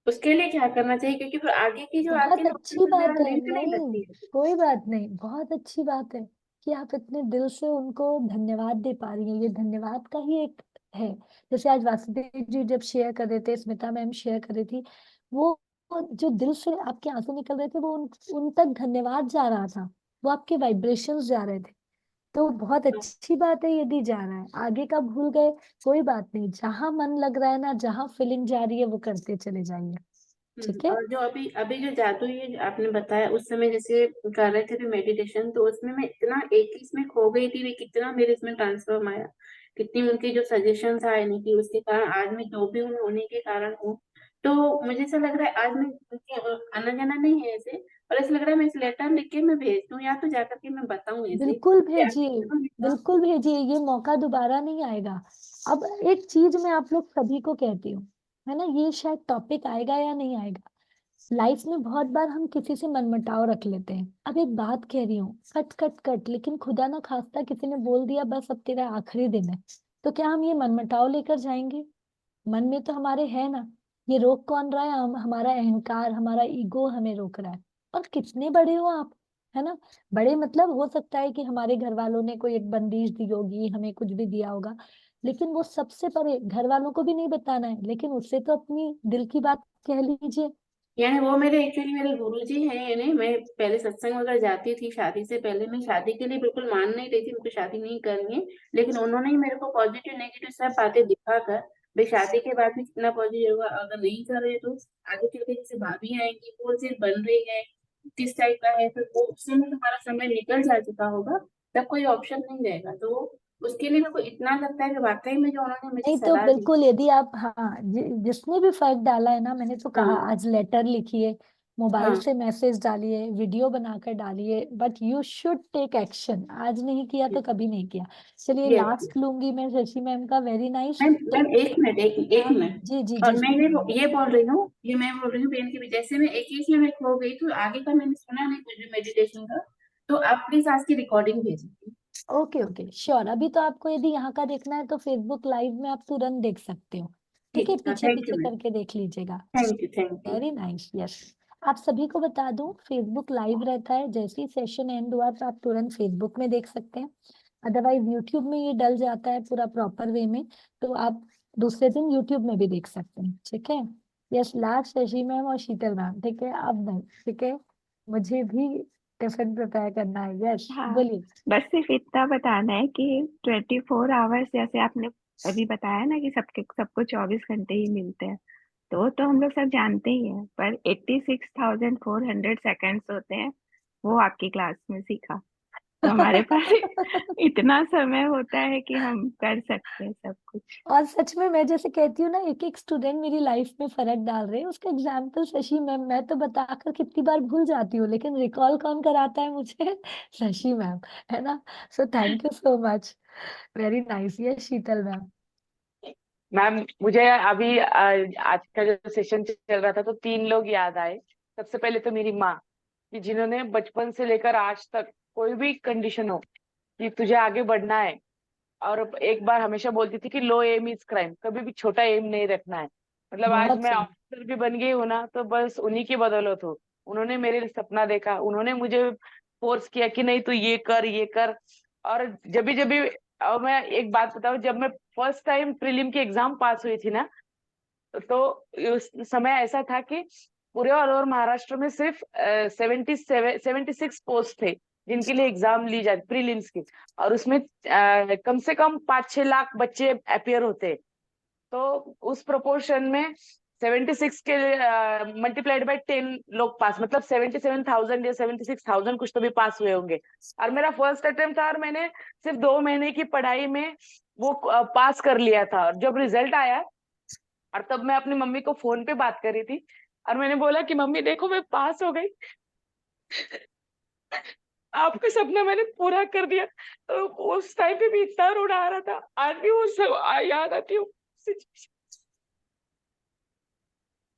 [SPEAKER 5] उसके लिए क्या करना चाहिए? क्योंकि फिर आगे की जो आरती
[SPEAKER 2] बहुत
[SPEAKER 5] है
[SPEAKER 2] अच्छी
[SPEAKER 5] उसमें मेरा
[SPEAKER 2] बात है,
[SPEAKER 5] लिंक नहीं
[SPEAKER 2] नहीं
[SPEAKER 5] लगती है।
[SPEAKER 2] कोई बात नहीं, बहुत अच्छी बात है कि आप इतने दिल से उनको धन्यवाद दे पा रही हैं। ये धन्यवाद का ही एक है। जैसे आज वासुदेव जी जब शेयर कर रहे थे, स्मिता मैम शेयर कर रही थी, वो जो दिल से आपके आंसू निकल रहे थे, वो उन तक धन्यवाद जा रहा था, वो आपके वाइब्रेशंस जा रहे थे। तो बहुत अच्छी बात है यदि जा रहा है। आगे का भूल गए, कोई बात नहीं, जहां मन लग रहा है ना, जहां फीलिंग जा रही है, वो करते चले जाइए। ठीक है।
[SPEAKER 5] और जो अभी अभी जो जादू ये आपने बताया, उस समय जैसे कर रहे थे मेडिटेशन, तो उसमें मैं इतना एक ही इसमें खो गई थी, वे कितना मेरे इसमें ट्रांसफॉर्म आया, कितनी उनकी जो सजेशंस आए नहीं कि उसके कारण आज मैं जो भी हूँ होने के कारण हूँ। तो मुझे ऐसा लग रहा है आज मैं उनके आना जाना नहीं है ऐसे, और ऐसा लग रहा है मैं इस लेटर लिख के मैं भेज दूं, या तो जाकर के मैं बताऊं ऐसे
[SPEAKER 2] बिल्कुल
[SPEAKER 5] कि
[SPEAKER 2] भेजिए, बिल्कुल भेजिए, ये मौका दोबारा नहीं आएगा। अब एक चीज मैं आप लोग सभी को कहती हूँ, है ना, ये शायद टॉपिक आएगा या नहीं आएगा। लाइफ में बहुत बार हम किसी से मनमुटाव रख लेते हैं। अब एक बात कह रही हूँ, कट कट कट, लेकिन खुदा ना खास्ता किसी ने बोल दिया बस अब तेरा आखिरी दिन है, तो क्या हम ये मनमुटाव लेकर जाएंगे? मन में तो हमारे है ना। ये रोक कौन रहा है? हमारा अहंकार, हमारा ईगो हमें रोक रहा है। और कितने बड़े हो आप, है ना। बड़े मतलब हो सकता है कि हमारे घर वालों ने कोई एक बंदिश दी होगी, हमें कुछ भी दिया होगा, लेकिन वो सबसे परे, घर वालों को भी नहीं बताना है, लेकिन उससे तो अपनी दिल की बात कह लीजिए।
[SPEAKER 5] यानी वो मेरे एक्चुअली मेरे गुरुजी हैं। यानी मैं पहले सत्संग वगैरह जाती थी शादी से पहले। मैं शादी के लिए बिल्कुल मान नहीं रही थी, मुझे शादी नहीं करनी है। लेकिन उन्होंने ही मेरे को पॉजिटिव नेगेटिव सब बातें दिखाकर, भाई शादी के बाद भी कितना पॉजिटिव होगा, अगर नहीं कर रहे तो आगे चल के जैसे भाभी आएंगी वो सिर्फ बन रही है किस टाइप का है, फिर वो उस समय तुम्हारा समय निकल जा चुका होगा, तब कोई ऑप्शन नहीं रहेगा। तो उसके लिए मेरे को इतना लगता है कि वाकई में जो उन्होंने मुझे
[SPEAKER 2] नहीं तो
[SPEAKER 5] सलाह दी।
[SPEAKER 2] बिल्कुल, यदि आप, हाँ, जिसने भी फर्क डाला है ना, मैंने तो कहा
[SPEAKER 5] हाँ
[SPEAKER 2] आज लेटर लिखिए, मोबाइल
[SPEAKER 5] हाँ
[SPEAKER 2] से मैसेज डालिए, वीडियो बनाकर डालिए, but you should take action. आज नहीं किया तो कभी नहीं किया। चलिए
[SPEAKER 5] यस।
[SPEAKER 2] लास्ट लूंगी मैं शशि मैम का, वेरी नाइस।
[SPEAKER 5] मैम
[SPEAKER 2] तो
[SPEAKER 5] मैम एक मिनट, एक
[SPEAKER 2] हाँ,
[SPEAKER 5] मिनट।
[SPEAKER 2] जी जी
[SPEAKER 5] और
[SPEAKER 2] जी,
[SPEAKER 5] मैं ये बोल रही हूँ, ये मैं बोल रही हूँ बेन की भी, जैसे मैं एक चीज में मैं खो गई तो आगे का मैंने सुना नहीं कुछ भी मेडिटेशन का, तो आप प्लीज आज की रिकॉर्डिंग भेजिए।
[SPEAKER 2] Okay okay sure. अभी तो आपको यदि यहाँ का देखना है तो फेसबुक लाइव में आप तुरंत देख सकते हो। ठीक
[SPEAKER 5] ठीक
[SPEAKER 2] है,
[SPEAKER 5] है,
[SPEAKER 2] पीछे
[SPEAKER 5] थैंक यू
[SPEAKER 2] पीछे
[SPEAKER 5] मैम।
[SPEAKER 2] करके देख लीजिएगा।
[SPEAKER 5] Thank you thank you.
[SPEAKER 2] Very nice, yes. आप सभी को बता दूं, फेसबुक लाइव रहता है, जैसे ही सेशन एंड हुआ तो आप तुरंत फेसबुक में देख सकते हैं। अदरवाइज यूट्यूब में ये डल जाता है पूरा प्रॉपर वे में, तो आप दूसरे दिन यूट्यूब में भी देख सकते हैं। ठीक है, यस। लास्ट शशि मैम और शीतल मैम, ठीक है, अब नहीं, ठीक है, मुझे भी टिफिन प्रिपेयर करना है। यस,
[SPEAKER 3] हाँ,
[SPEAKER 2] बोलिए।
[SPEAKER 3] बस सिर्फ इतना बताना है कि 24 आवर्स जैसे आपने अभी बताया ना कि सबको 24 घंटे ही मिलते हैं, तो हम लोग सब जानते ही हैं, पर 86,400 सेकेंड्स होते हैं, वो आपकी क्लास में सीखा। तो हमारे पास इतना समय होता है कि हम कर सकते हैं सब कुछ।
[SPEAKER 2] और सच में मैं जैसे कहती हूँ ना, एक एक स्टूडेंट मेरी लाइफ में फर्क डाल रहे हैं। उसका एग्जाम्पल शशि मैम, मैं तो बताकर कितनी बार भूल जाती हूँ, लेकिन रिकॉल कौन कराता है मुझे? शशि मैम, है ना। So thank you so much, very nice. ये शीतल मैम।
[SPEAKER 8] मैम मुझे अभी आज का जो सेशन चल रहा था तो 3 लोग याद आए। सबसे पहले तो मेरी माँ, कि जिन्होंने बचपन से लेकर आज तक कोई भी कंडीशन हो कि तुझे आगे बढ़ना है, और एक बार हमेशा बोलती थी कि लो एम इज क्राइम, कभी भी छोटा एम नहीं रखना है। मतलब आज
[SPEAKER 2] बहुत
[SPEAKER 8] मैं
[SPEAKER 2] सही।
[SPEAKER 8] ऑफिसर भी बन गई हूँ ना, तो बस उन्हीं की बदौलत हो। उन्होंने मेरे लिए सपना देखा, उन्होंने मुझे फोर्स किया कि नहीं तू ये कर ये कर। और जब भी और मैं एक बात बताऊं, जब मैं फर्स्ट टाइम प्रीलिम की एग्जाम पास हुई थी ना, तो उस समय ऐसा था कि पूरे ऑल ओवर महाराष्ट्र में सिर्फ 76 पोस्ट थे जिनके लिए एग्जाम ली जाती प्रीलिम्स की। और उसमें कम से कम 5-6 लाख बच्चे अपियर होते। तो उस प्रोपोर्शन में 76 के मल्टीप्लाइड बाय 10 लोग पास, मतलब 77,000 या 76,000 कुछ तो भी पास हुए होंगे। और मेरा फर्स्ट अटेम्प्ट था, और मैंने सिर्फ 2 महीने की पढ़ाई में वो पास कर लिया था। और जब रिजल्ट आया, और तब मैं अपनी मम्मी को फोन पे बात कर रही थी, और मैंने बोला कि मम्मी देखो मैं पास हो गई, आपका सपना मैंने पूरा कर दिया। तो उस टाइम पे भी इतना रोना आ रहा था, आज भी वो सब याद आती हूँ।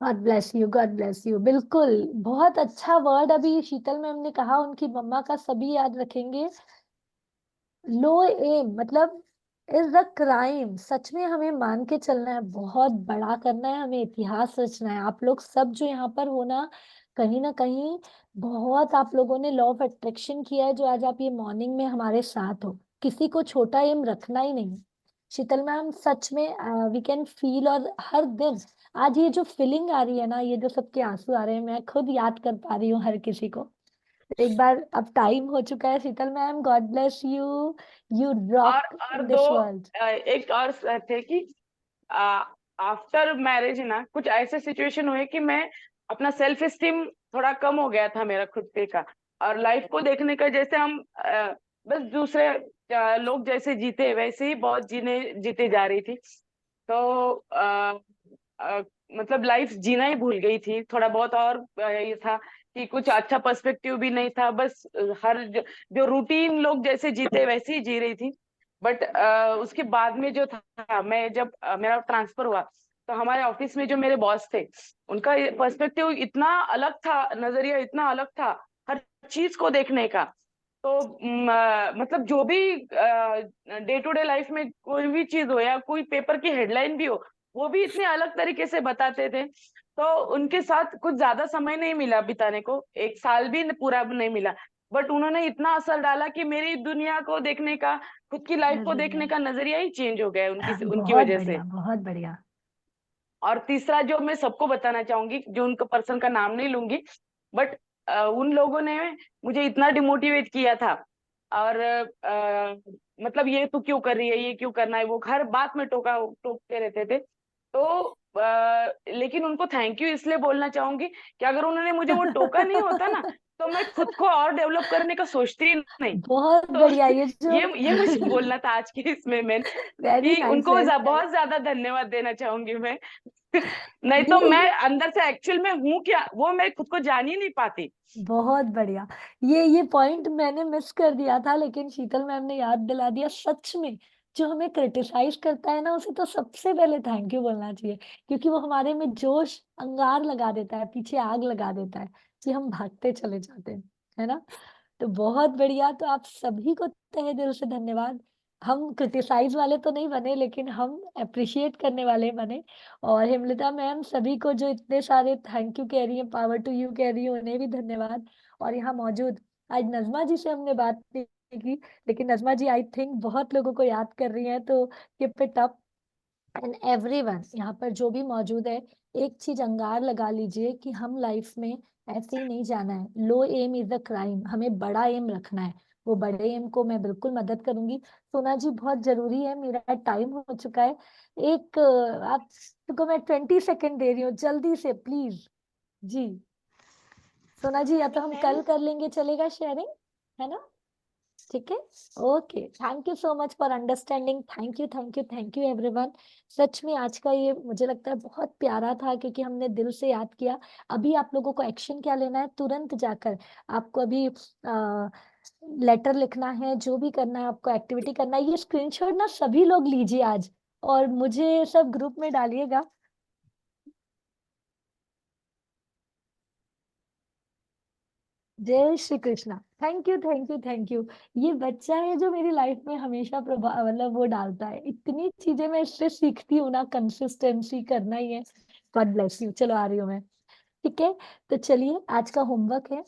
[SPEAKER 2] God bless you, God bless you. बिल्कुल, बहुत अच्छा वर्ड अभी शीतल मैम ने कहा, उनकी मम्मा का सभी याद रखेंगे। लो एम मतलब इज द क्राइम। सच में हमें मान के चलना है, बहुत बड़ा करना है, हमें इतिहास रचना है। आप लोग सब जो यहाँ पर हो ना कहीं बहुत आप लोगों ने लॉ ऑफ अट्रैक्शन किया है, जो आज आप ये मॉर्निंग में हमारे साथ हो। किसी को छोटा एम रखना ही नहीं। शीतल मैम, सच में वी कैन फील, और हर दिन आज ये जो फीलिंग आ रही है ना, ये जो सबके आंसू आ रहे हैं, मैं खुद याद कर पा रही हूँ हर किसी को। एक बार, अब टाइम हो चुका है। Sheetal ma'am, God bless you, you rock
[SPEAKER 8] और
[SPEAKER 2] इन
[SPEAKER 8] दो
[SPEAKER 2] दिस वर्ल्ड।
[SPEAKER 8] एक और थे कि आफ्टर मैरिज ना कुछ ऐसे सिचुएशन हुए कि मैं अपना सेल्फ एस्टीम थोड़ा कम हो गया था मेरा खुद पे का। और लाइफ को देखने का, जैसे हम बस दूसरे लोग जैसे जीते वैसे ही बहुत जीते जा रही थी। तो मतलब लाइफ जीना ही भूल गई थी थोड़ा बहुत। और ये था कि कुछ अच्छा पर्सपेक्टिव भी नहीं था, बस हर जो रूटीन लोग जैसे जीते वैसे ही जी रही थी। बट उसके बाद में जो था, मैं जब मेरा ट्रांसफर हुआ, तो हमारे ऑफिस में जो मेरे बॉस थे, उनका पर्सपेक्टिव इतना अलग था, नजरिया इतना अलग था हर चीज को देखने का। तो मतलब जो भी डे टू डे लाइफ में कोई भी चीज हो या कोई पेपर की हेडलाइन भी हो, वो भी इतने अलग तरीके से बताते थे। तो उनके साथ कुछ ज्यादा समय नहीं मिला बिताने को, 1 साल भी पूरा नहीं मिला। बट उन्होंने इतना असर डाला कि मेरी दुनिया को देखने का, खुद की लाइफ को देखने का नजरिया ही चेंज हो गया है उनकी
[SPEAKER 2] बहुत
[SPEAKER 8] वजह से।
[SPEAKER 2] बढ़िया, बहुत बढ़िया।
[SPEAKER 8] और तीसरा जो मैं सबको बताना चाहूंगी, जो उनका पर्सन का नाम नहीं लूंगी, बट उन लोगों ने मुझे इतना डिमोटिवेट किया था। और मतलब ये तू क्यों कर रही है, ये क्यों करना है, वो हर बात में टोकते रहते थे। तो लेकिन उनको थैंक यू इसलिए बोलना चाहूंगी कि अगर उन्होंने मुझे वो टोका नहीं होता ना, तो मैं खुद को और डेवलप करने का सोचती ही नहीं।
[SPEAKER 2] बहुत
[SPEAKER 8] तो
[SPEAKER 2] बढ़िया, ये जो
[SPEAKER 8] ये मुझे बोलना था आज के इसमें मैं,
[SPEAKER 2] वेरी
[SPEAKER 8] कि
[SPEAKER 2] नाइस,
[SPEAKER 8] उनको
[SPEAKER 2] वेरी
[SPEAKER 8] बहुत ज्यादा धन्यवाद देना चाहूंगी मैं। नहीं तो
[SPEAKER 2] ये
[SPEAKER 8] मैं अंदर से एक्चुअल में हूँ क्या, वो मैं खुद को जान ही नहीं पाती।
[SPEAKER 2] बहुत बढ़िया। ये पॉइंट मैंने मिस कर दिया था, लेकिन शीतल मैम ने याद दिला दिया। सच में जो हमें क्रिटिसाइज करता है ना, उसे तो सबसे पहले थैंक यू बोलना चाहिए, क्योंकि वो हमारे में जोश अंगार लगा देता है, पीछे आग लगा देता है कि हम भागते चले जाते हैं, है ना। तो बहुत बढ़िया। तो आप सभी को तहे दिल से धन्यवाद। हम क्रिटिसाइज वाले तो नहीं बने, लेकिन हम अप्रिशिएट करने वाले बने। और हेमलता मैम सभी को जो इतने सारे थैंक यू कह रही है, पावर टू यू कह रही है, उन्हें भी धन्यवाद। और यहाँ मौजूद आज नजमा जी से हमने बात नहीं की, लेकिन नजमा जी आई थिंक बहुत लोगों को याद कर रही हैं, तो keep it up. And everyone यहाँ पर जो भी मौजूद है, एक चीज अंगार लगा लीजिए कि हम लाइफ में ऐसे ही नहीं जाना है। लो एम इज द क्राइम, हमें बड़ा एम रखना है। वो बड़े एम को मैं बिल्कुल मदद करूंगी। सोना जी बहुत जरूरी है, मेरा टाइम हो चुका है। एक आपको मैं 20 सेकेंड दे रही हूँ, जल्दी से प्लीज। जी सोना जी, या तो हम कल कर लेंगे, चलेगा शेयरिंग, है ना। ठीक है, okay. Thank you so much for understanding. Thank you, thank you, thank you everyone. सच में आज का ये मुझे लगता है बहुत प्यारा था, क्योंकि हमने दिल से याद किया। अभी आप लोगों को एक्शन क्या लेना है, तुरंत जाकर आपको अभी लेटर लिखना है, जो भी करना है आपको, एक्टिविटी करना है। ये स्क्रीनशॉट ना सभी लोग लीजिए आज, और मुझे सब ग्रुप में डालिएगा। जय Shri Krishna. Thank you, thank you, thank you. ये बच्चा है जो मेरी लाइफ में हमेशा प्रभाव, मतलब वो डालता है। इतनी चीजें मैं इससे सीखती हूँ ना, कंसिस्टेंसी करना ही है। God bless you. चलो आ रही हूँ मैं। ठीक है, तो चलिए आज का होमवर्क है,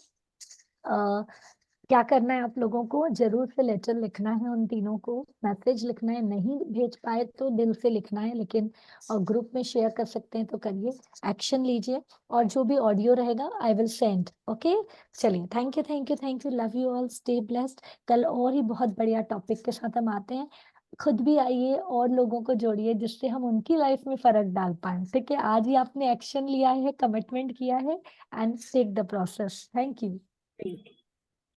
[SPEAKER 2] क्या करना है आप लोगों को, जरूर से लेटर लिखना है, उन तीनों को मैसेज लिखना है। नहीं भेज पाए तो दिल से लिखना है, लेकिन और ग्रुप में शेयर कर सकते हैं तो करिए, एक्शन लीजिए। और जो भी ऑडियो रहेगा आई विल सेंड। ओके, चलिए, thank you, thank you, thank you, love you all, stay blessed. कल और ही बहुत बढ़िया टॉपिक के साथ हम आते हैं। खुद भी आइए और लोगों को जोड़िए, जिससे हम उनकी लाइफ में फर्क डाल पाए। ठीक है, आज ही आपने एक्शन लिया है, कमिटमेंट किया है, and take the process. Thank you.